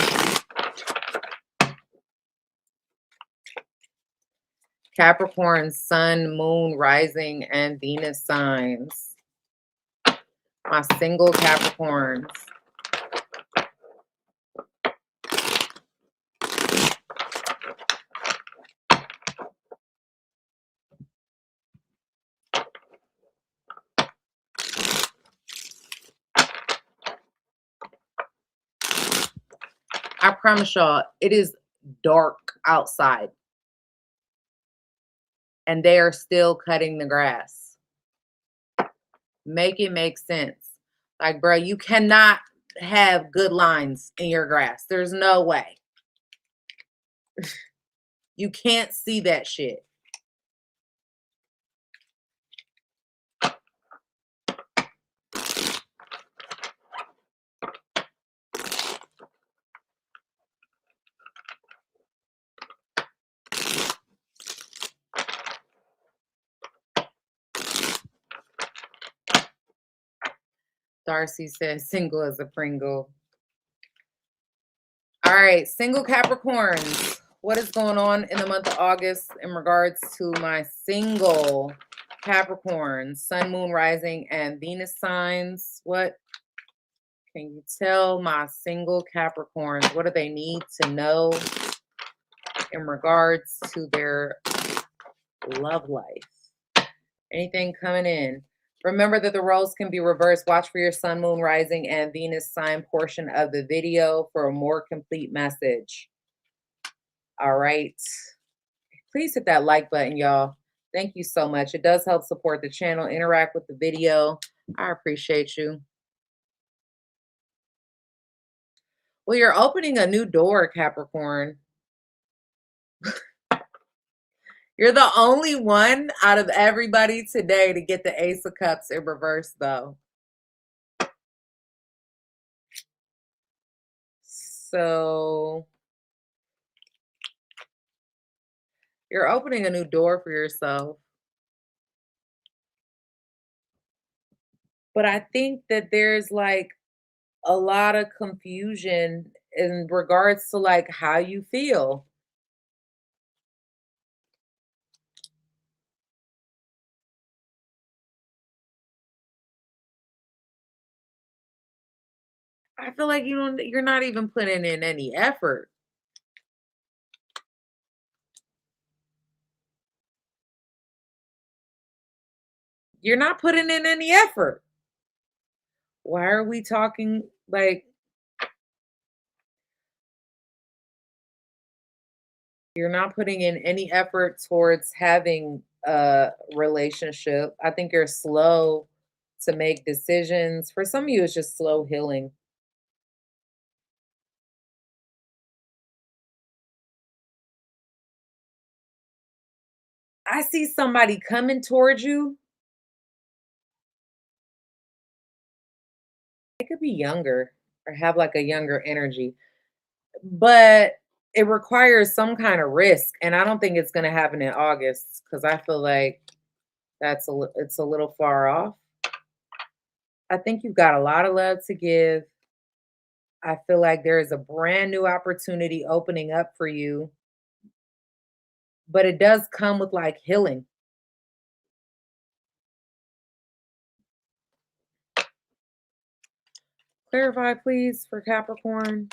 Capricorn, Sun, Moon, Rising, and Venus signs. My single Capricorns. I promise y'all, it is dark outside. And they are still cutting the grass. Make it make sense. Like, bro, you cannot have good lines in your grass. There's no way. You can't see that shit. Darcy says single as a Pringle. All right, single Capricorns. What is going on in the month of August in regards to my single Capricorn, Sun, Moon, Rising, and Venus signs? What can you tell my single Capricorns? What do they need to know in regards to their love life? Anything coming in? Remember that the roles can be reversed. Watch for your Sun, Moon, Rising, and Venus sign portion of the video for a more complete message. All right. Please hit that like button, y'all. Thank you so much. It does help support the channel. Interact with the video. I appreciate you. Well, you're opening a new door, Capricorn. You're the only one out of everybody today to get the Ace of Cups in reverse, though. So you're opening a new door for yourself. But I think that there's like a lot of confusion in regards to like how you feel. I feel like you're not even putting in any effort. You're not putting in any effort. Why are we talking like you're not putting in any effort towards having a relationship? I think you're slow to make decisions. For some of you, it's just slow healing. I see somebody coming towards you. They could be younger or have like a younger energy, but it requires some kind of risk. And I don't think it's going to happen in August because I feel like it's a little far off. I think you've got a lot of love to give. I feel like there is a brand new opportunity opening up for you, but it does come with like healing. Clarify, please, for Capricorn.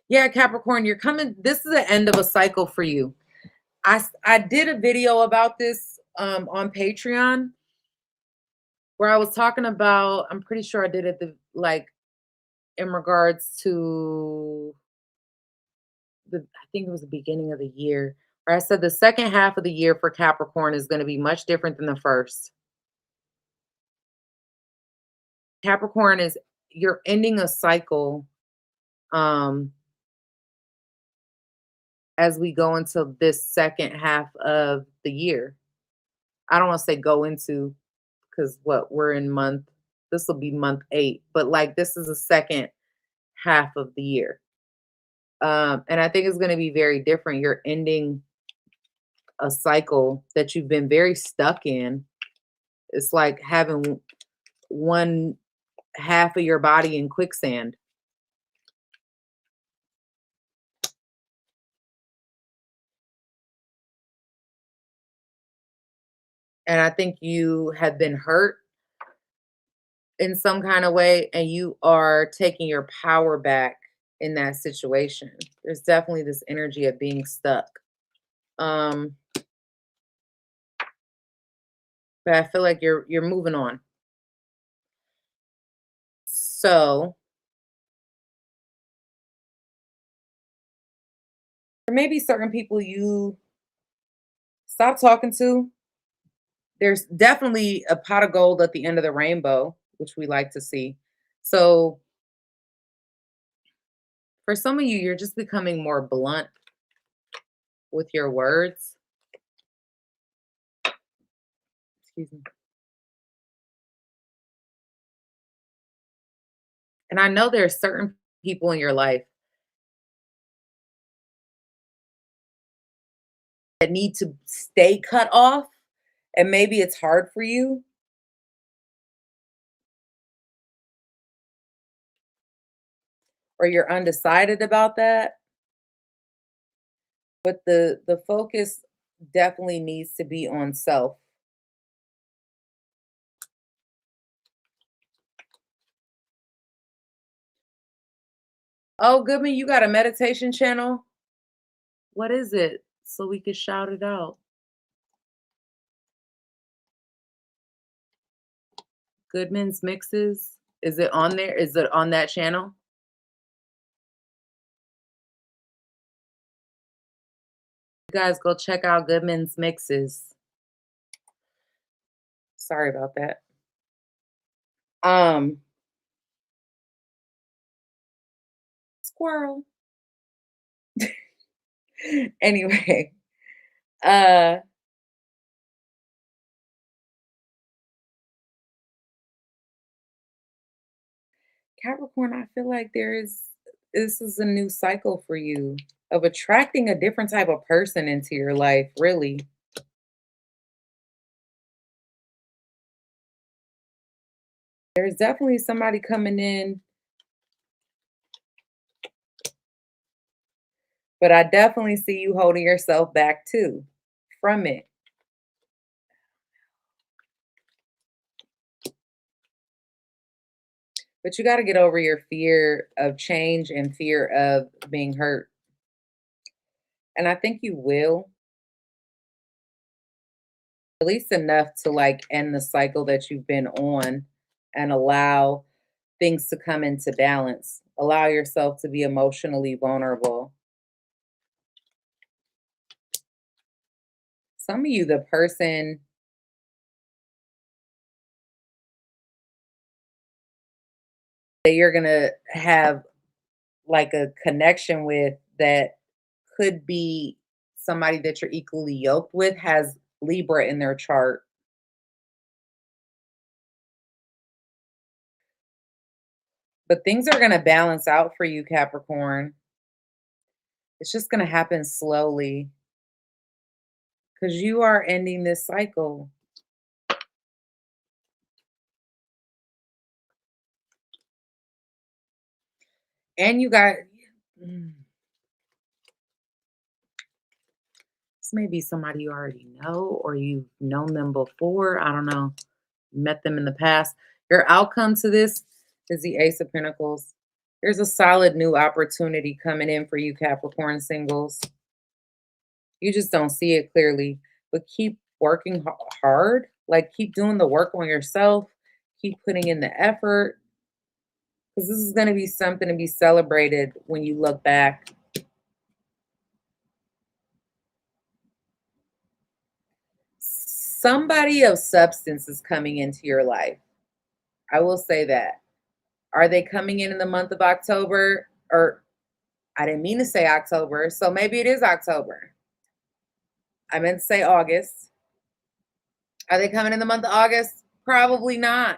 Yeah, Capricorn, you're coming. This is the end of a cycle for you. I did a video about this on Patreon where I was talking about, I'm pretty sure I did it like in regards to I think it was the beginning of the year, where I said the second half of the year for Capricorn is going to be much different than the first. Capricorn is, you're ending a cycle um as we go into this second half of the year. I don't want to say go into, because what, we're in month, this will be month 8, but like this is the second half of the year. And I think it's going to be very different. You're ending a cycle that you've been very stuck in. It's like having one half of your body in quicksand. And I think you have been hurt in some kind of way, and you are taking your power back in that situation. There's definitely this energy of being stuck. But I feel like you're moving on. So there may be certain people you stop talking to. There's definitely a pot of gold at the end of the rainbow, which we like to see. So for some of you, you're just becoming more blunt with your words. Excuse me. And I know there's certain people in your life that need to stay cut off, and maybe it's hard for you, or you're undecided about that. But the focus definitely needs to be on self. Oh, Goodman, you got a meditation channel? What is it? So we could shout it out. Goodman's Mixes. Is it on there? Is it on that channel? You guys go check out Goodman's Mixes. Sorry about that. Squirrel. Anyway, Capricorn, I feel like this is a new cycle for you of attracting a different type of person into your life, really. There's definitely somebody coming in, but I definitely see you holding yourself back too from it. But you got to get over your fear of change and fear of being hurt. And I think you will, at least enough to like end the cycle that you've been on and allow things to come into balance. Allow yourself to be emotionally vulnerable. Some of you, the person that you're going to have like a connection with that could be somebody that you're equally yoked with has Libra in their chart. But things are going to balance out for you, Capricorn. It's just going to happen slowly because you are ending this cycle. And you got, this may be somebody you already know or you've known them before. I don't know. Met them in the past. Your outcome to this is the Ace of Pentacles. There's a solid new opportunity coming in for you, Capricorn singles. You just don't see it clearly, but keep working hard. Like, keep doing the work on yourself. Keep putting in the effort, because this is going to be something to be celebrated when you look back. Somebody of substance is coming into your life. I will say that. Are they coming in the month of October? Or I didn't mean to say October, so maybe it is October. I meant to say August. Are they coming in the month of August? Probably not.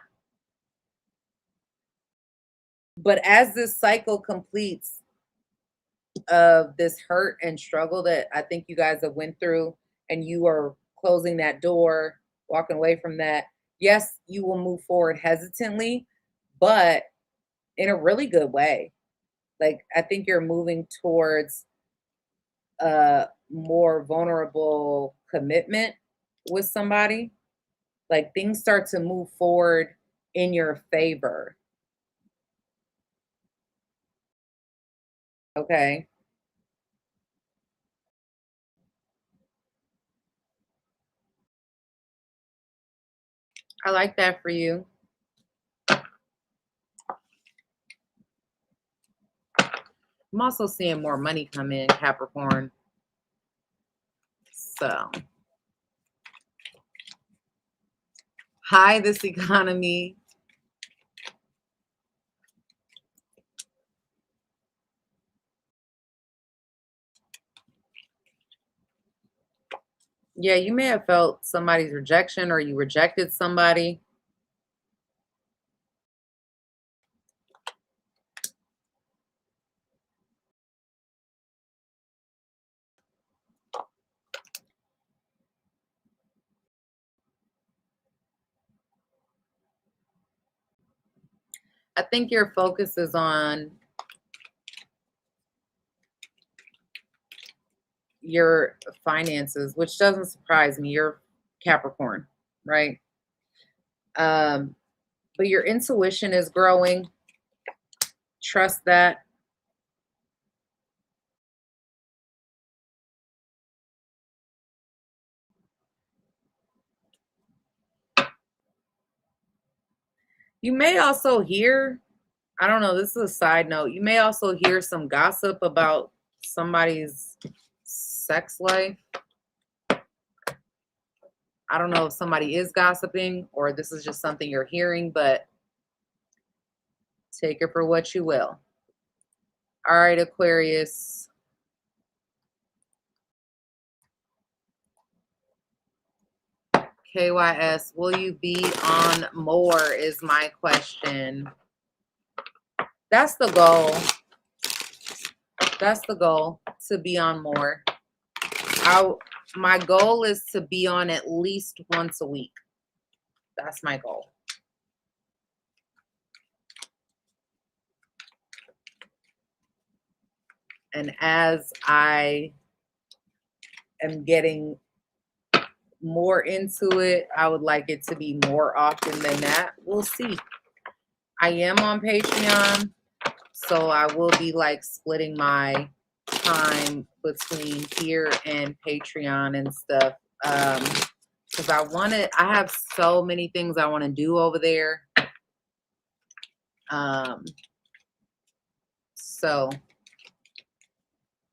But as this cycle completes of this hurt and struggle that I think you guys have went through, and you are closing that door, walking away from that, yes, you will move forward hesitantly, but in a really good way. Like, I think you're moving towards a more vulnerable commitment with somebody. Like, things start to move forward in your favor. Okay. I like that for you. I'm also seeing more money come in, Capricorn. So, hi, this economy. Yeah, you may have felt somebody's rejection or you rejected somebody. I think your focus is on your finances, which doesn't surprise me. You're Capricorn, right? But your intuition is growing. Trust that. You may also hear, I don't know, this is a side note. You may also hear some gossip about somebody's sex life. I don't know if somebody is gossiping or this is just something you're hearing, but take it for what you will. All right, Aquarius. KYS, will you be on more is my question. That's the goal. That's the goal, to be on more. My goal is to be on at least once a week. That's my goal. And as I am getting more into it, I would like it to be more often than that. We'll see. I am on Patreon, so I will be like splitting my time between here and Patreon and stuff. Because I have so many things I want to do over there.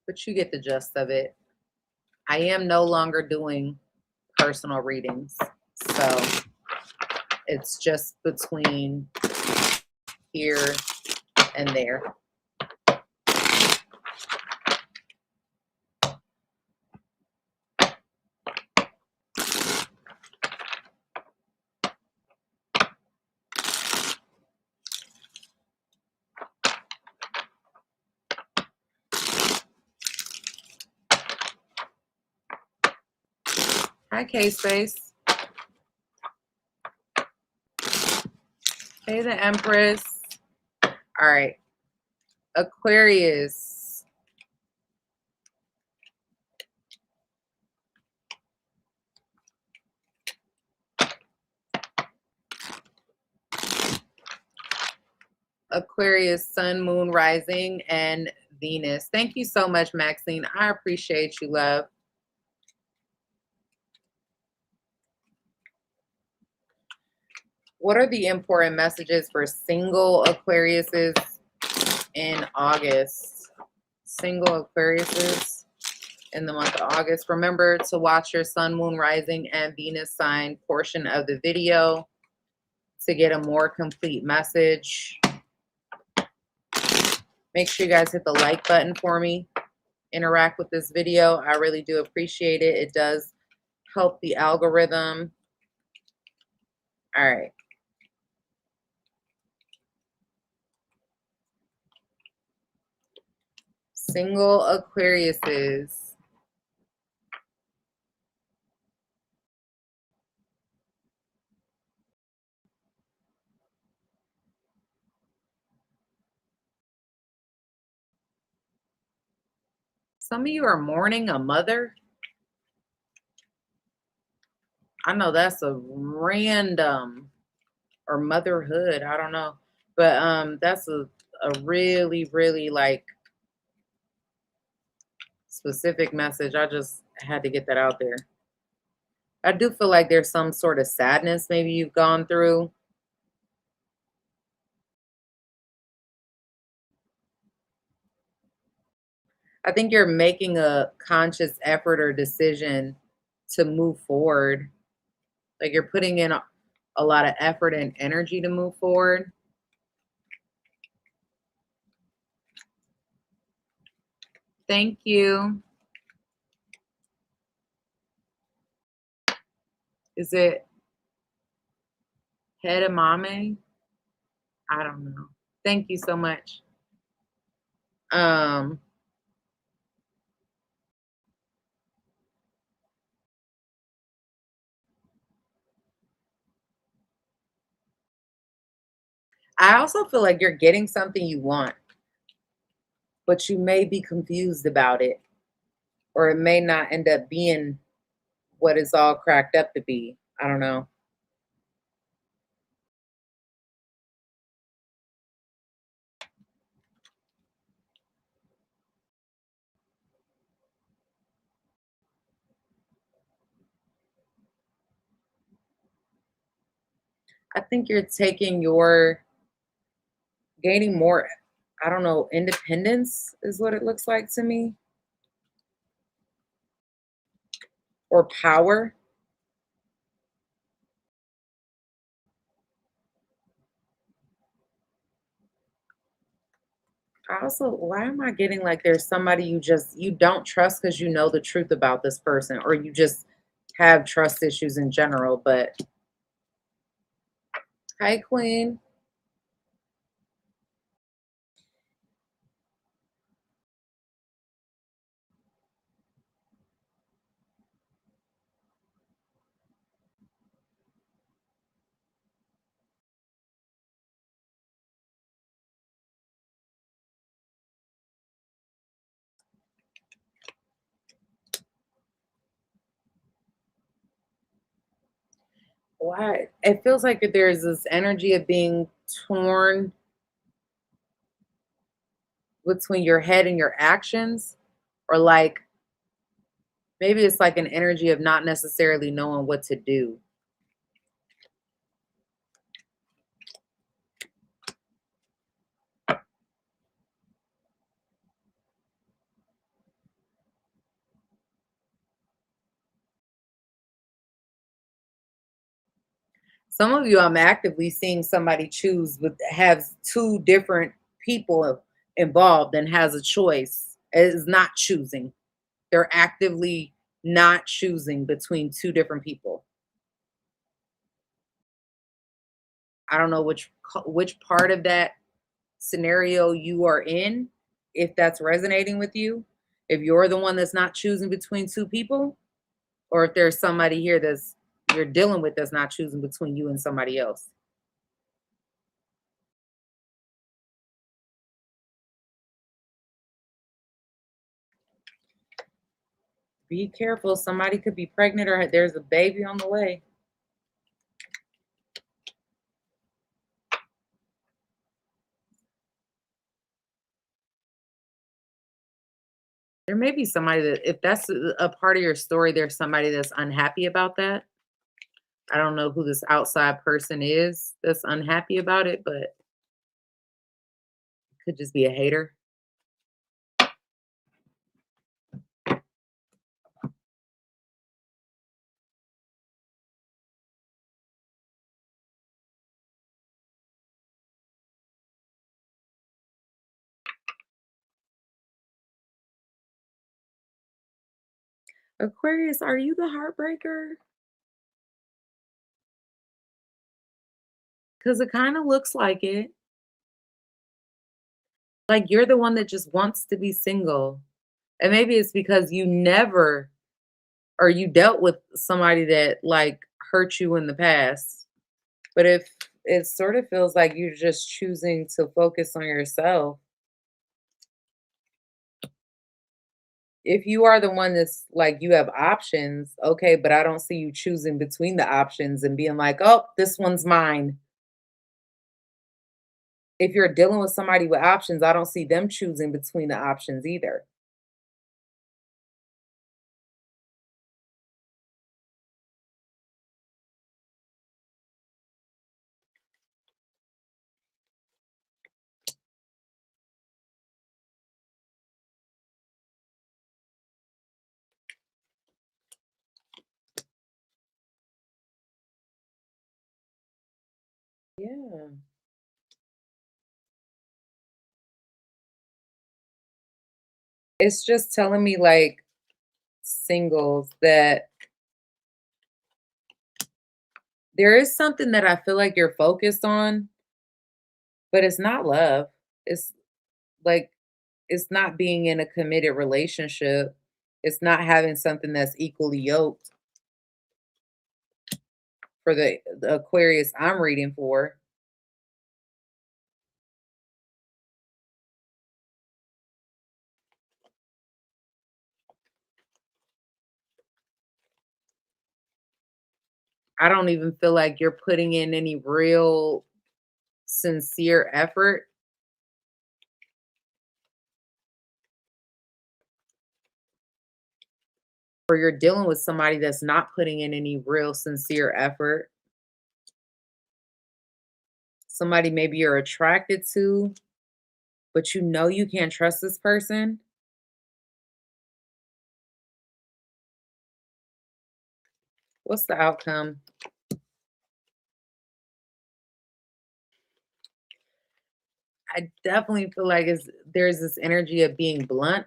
But you get the gist of it. I am no longer doing personal readings, so it's just between here and there. Hi, K-Space. Hey, the Empress. All right. Aquarius. Aquarius, Sun, Moon, Rising, and Venus. Thank you so much, Maxine. I appreciate you, love. What are the important messages for single Aquariuses in August? Single Aquariuses in the month of August. Remember to watch your Sun, Moon, Rising, and Venus sign portion of the video to get a more complete message. Make sure you guys hit the like button for me. Interact with this video. I really do appreciate it. It does help the algorithm. All right. Single Aquariuses. Some of you are mourning a mother. I know that's a random, or motherhood, I don't know. But that's a really, really like specific message. I just had to get that out there. I do feel like there's some sort of sadness maybe you've gone through. I think you're making a conscious effort or decision to move forward. Like you're putting in a lot of effort and energy to move forward. Thank you. Is it Hedamame? I don't know. Thank you so much. I also feel like you're getting something you want, but you may be confused about it, or it may not end up being what it's all cracked up to be. I don't know. I think you're gaining more, I don't know, independence is what it looks like to me. or power. I also, why am I getting like there's somebody you don't trust because you know the truth about this person, or you just have trust issues in general. But hi, Queen. Why it feels like there's this energy of being torn between your head and your actions, or like maybe it's like an energy of not necessarily knowing what to do. Some of you, I'm actively seeing somebody choose with has two different people involved and has a choice. Is not choosing. They're actively not choosing between two different people. I don't know which part of that scenario you are in, if that's resonating with you. If you're the one that's not choosing between two people, or if there's somebody here that's you're dealing with that's not choosing between you and somebody else. Be careful. Somebody could be pregnant or there's a baby on the way. There may be somebody that, if that's a part of your story, there's somebody that's unhappy about that. I don't know who this outside person is that's unhappy about it, but it could just be a hater. Aquarius, are you the heartbreaker? Because it kind of looks like it. Like you're the one that just wants to be single. And maybe it's because you never or you dealt with somebody that like hurt you in the past. But if it sort of feels like you're just choosing to focus on yourself, if you are the one that's like you have options, okay, but I don't see you choosing between the options and being like, oh, this one's mine. If you're dealing with somebody with options, I don't see them choosing between the options either. Yeah. It's just telling me like singles that there is something that I feel like you're focused on, but it's not love. It's like it's not being in a committed relationship. It's not having something that's equally yoked for the Aquarius I'm reading for. I don't even feel like you're putting in any real sincere effort, or you're dealing with somebody that's not putting in any real sincere effort. Somebody maybe you're attracted to, but you know you can't trust this person. What's the outcome? I definitely feel like there's this energy of being blunt,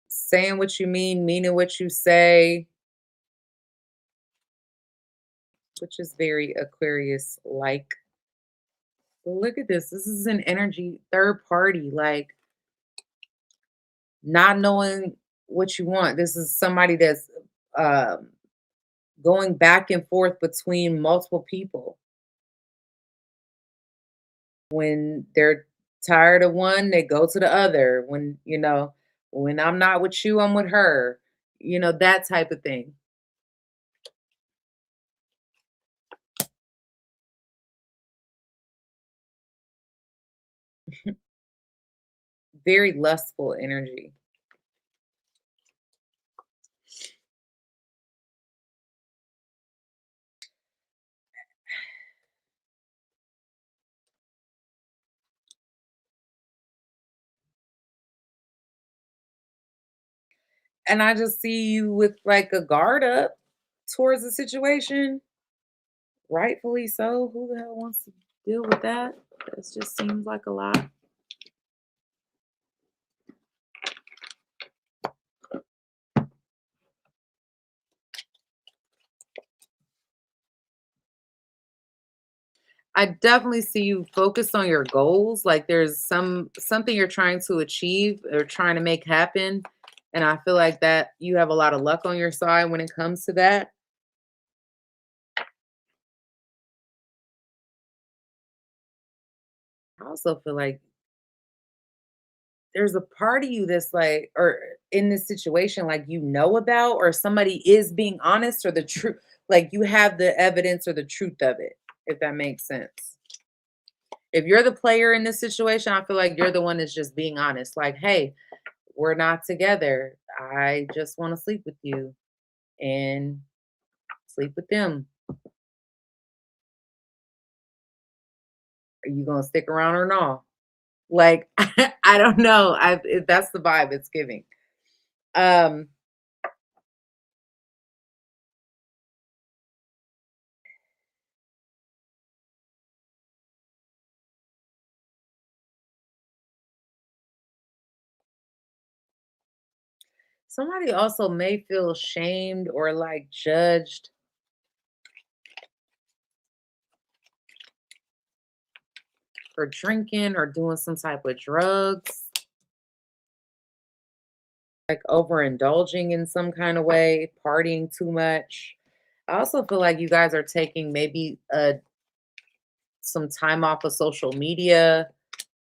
saying what you mean, meaning what you say, which is very Aquarius like. Look at this. This is an energy third party, like not knowing what you want. This is somebody that's um, going back and forth between multiple people. When they're tired of one, they go to the other. When I'm not with you, I'm with her. That type of thing. Very lustful energy. And I just see you with like a guard up towards the situation. Rightfully so. Who the hell wants to deal with that? It just seems like a lot. I definitely see you focused on your goals. Like there's something you're trying to achieve or trying to make happen. And I feel like that you have a lot of luck on your side when it comes to that. I also feel like there's a part of you that's like, or in this situation, like about, or somebody is being honest, or the truth, like you have the evidence or the truth of it, if that makes sense. If you're the player in this situation, I feel like you're the one that's just being honest. Like, hey, we're not together. I just want to sleep with you and sleep with them. Are you gonna stick around or not? Like, I don't know. That's the vibe it's giving. Um, Somebody also may feel shamed or like judged for drinking or doing some type of drugs, like overindulging in some kind of way, partying too much. I also feel like you guys are taking maybe some time off of social media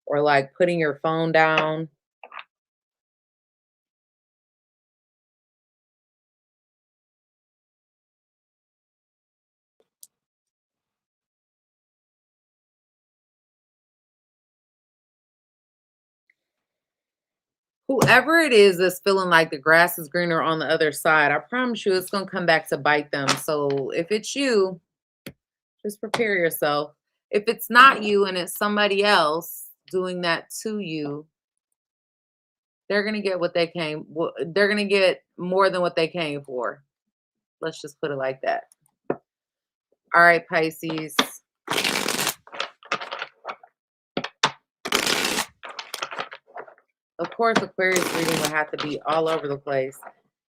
or like putting your phone down. Whoever it is that's feeling like the grass is greener on the other side, I promise you it's going to come back to bite them. So if it's you, just prepare yourself. If it's not you and it's somebody else doing that to you, they're going to get they're going to get more than what they came for. Let's just put it like that. All right, Pisces. Of course, Aquarius reading would have to be all over the place.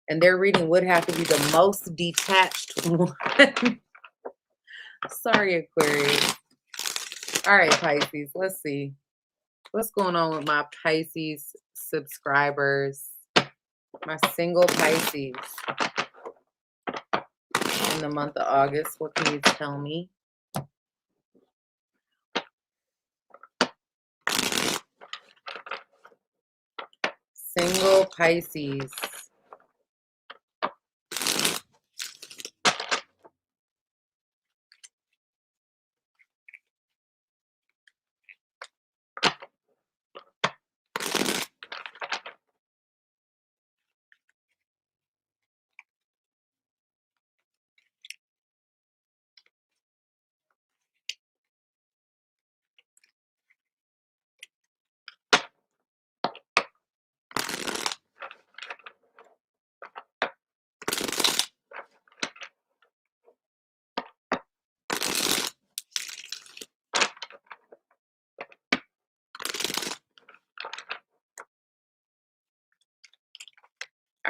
And their reading would have to be the most detached one. Sorry, Aquarius. All right, Pisces. Let's see. What's going on with my Pisces subscribers? My single Pisces in the month of August. What can you tell me? Single Pisces.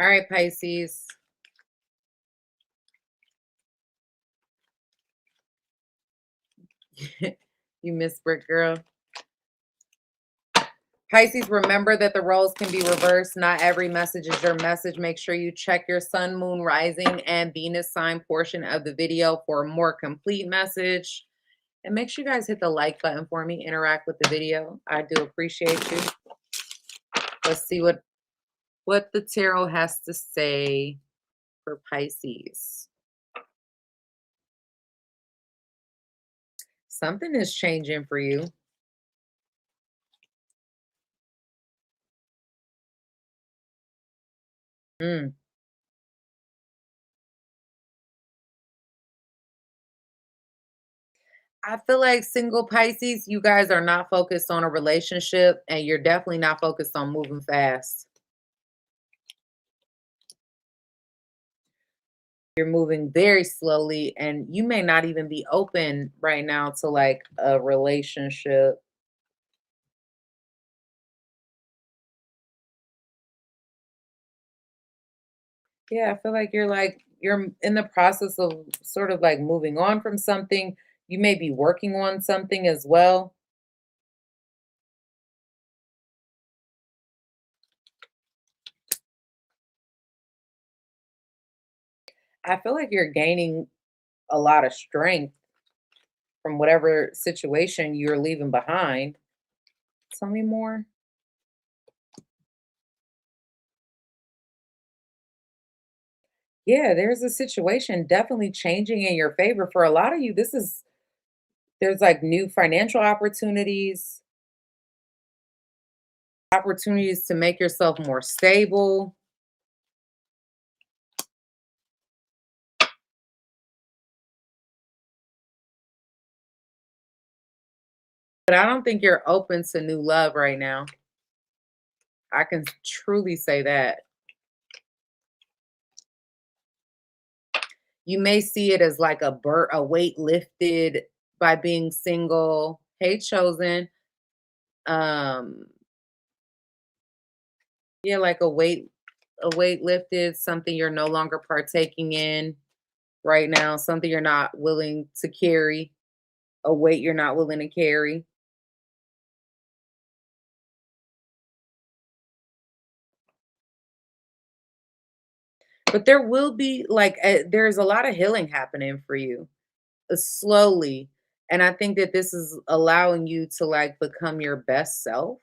All right, Pisces. You miss Brick Girl. Pisces, remember that the roles can be reversed. Not every message is your message. Make sure you check your sun, moon, rising, and Venus sign portion of the video for a more complete message. And make sure you guys hit the like button for me. Interact with the video. I do appreciate you. Let's see what the tarot has to say for Pisces. Something is changing for you. Mm. I feel like single Pisces, you guys are not focused on a relationship and you're definitely not focused on moving fast. You're moving very slowly and you may not even be open right now to like a relationship. Yeah, I feel like you're in the process of sort of like moving on from something. You may be working on something as well. I feel like you're gaining a lot of strength from whatever situation you're leaving behind. Tell me more. Yeah, there's a situation definitely changing in your favor. For a lot of you, there's like new financial opportunities, opportunities to make yourself more stable. But I don't think you're open to new love right now. I can truly say that. You may see it as like a weight lifted by being single. Hey, chosen. Um, yeah, like a weight lifted, something you're no longer partaking in right now, something you're not willing to carry, a weight you're not willing to carry. But there will be like there's a lot of healing happening for you slowly. And I think that this is allowing you to like become your best self.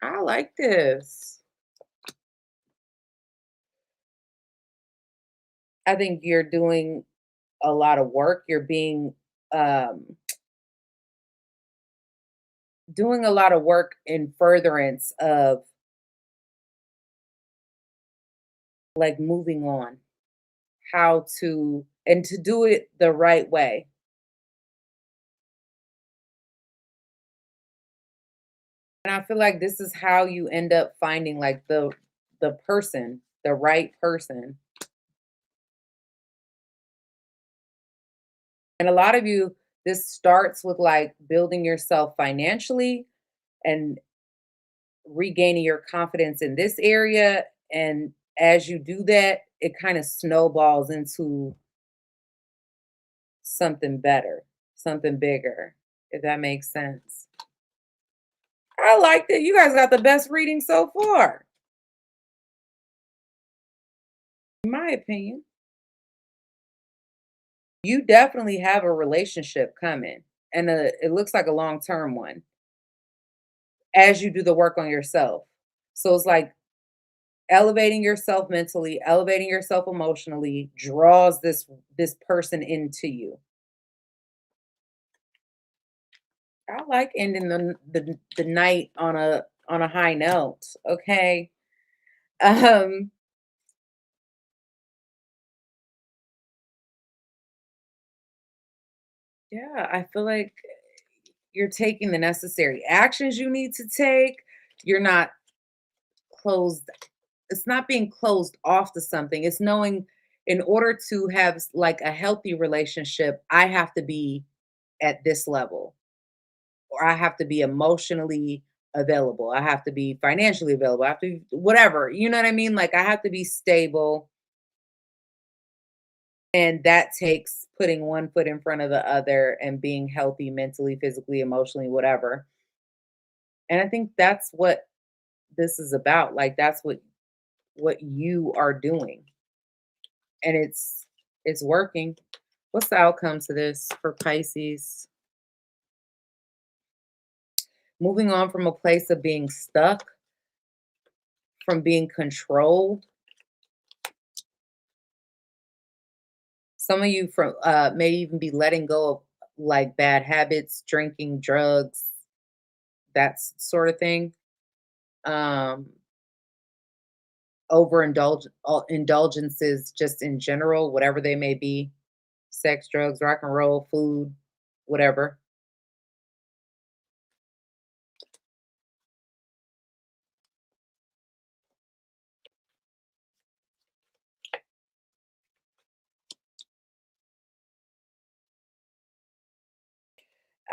I like this. I think you're doing a lot of work. You're being um doing a lot of work in furtherance of like moving on, how to and to do it the right way. And I feel like this is how you end up finding like the person, the right person. And a lot of you, this starts with like building yourself financially and regaining your confidence in this area. And as you do that, it kind of snowballs into something better, something bigger, if that makes sense. I like that. You guys got the best reading so far, in my opinion. You definitely have a relationship coming, and it looks like a long-term one as you do the work on yourself. So it's like elevating yourself mentally, elevating yourself emotionally draws this person into you. I like ending the night on a high note. Okay. Um, yeah, I feel like you're taking the necessary actions you need to take. You're not closed. It's not being closed off to something. It's knowing in order to have like a healthy relationship, I have to be at this level or I have to be emotionally available. I have to be financially available. I have to be whatever. You know what I mean? Like I have to be stable. And that takes putting one foot in front of the other and being healthy mentally, physically, emotionally, whatever. And I think that's what this is about. Like that's what you are doing. And it's working. What's the outcome to this for Pisces? Moving on from a place of being stuck, from being controlled. Some of you from may even be letting go of like bad habits, drinking, drugs, that sort of thing. Um, indulgences just in general, whatever they may be, sex, drugs, rock and roll, food, whatever.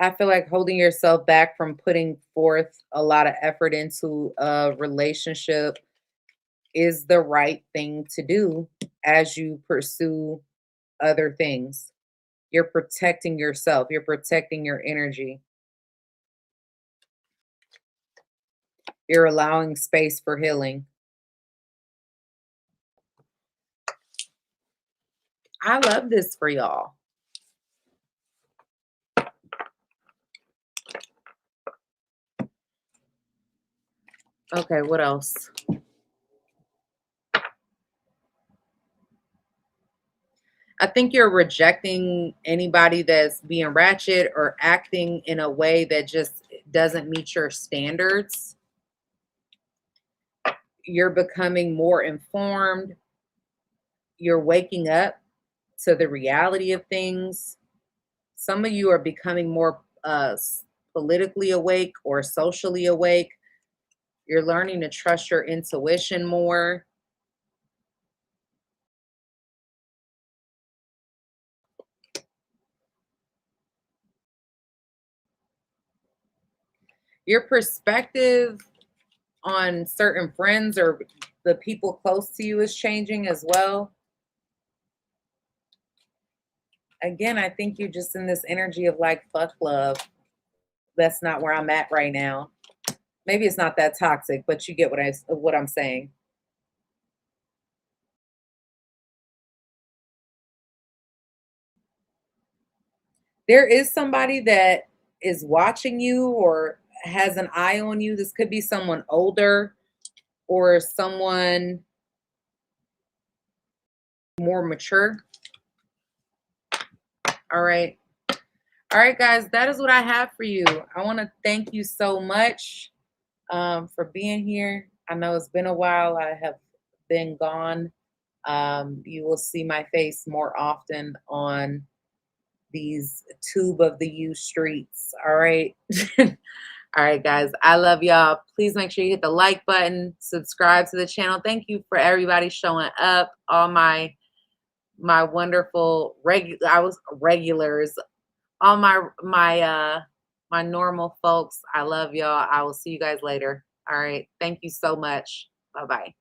I feel like holding yourself back from putting forth a lot of effort into a relationship is the right thing to do as you pursue other things. You're protecting yourself, you're protecting your energy, you're allowing space for healing. I love this for y'all. Okay, what else? I think you're rejecting anybody that's being ratchet or acting in a way that just doesn't meet your standards. You're becoming more informed. You're waking up to the reality of things. Some of you are becoming more politically awake or socially awake. You're learning to trust your intuition more. Your perspective on certain friends or the people close to you is changing as well. Again, I think you're just in this energy of like, fuck love. That's not where I'm at right now. Maybe it's not that toxic, but you get what I'm saying. There is somebody that is watching you or has an eye on you. This could be someone older or someone more mature. All right. All right, guys, that is what I have for you. I want to thank you so much for being here. I know it's been a while. I have been gone. You will see my face more often on these tube of the U streets. All right. All right, guys. I love y'all. Please make sure you hit the like button, subscribe to the channel. Thank you for everybody showing up. All my wonderful regulars, all my normal folks. I love y'all. I will see you guys later. All right. Thank you so much. Bye-bye.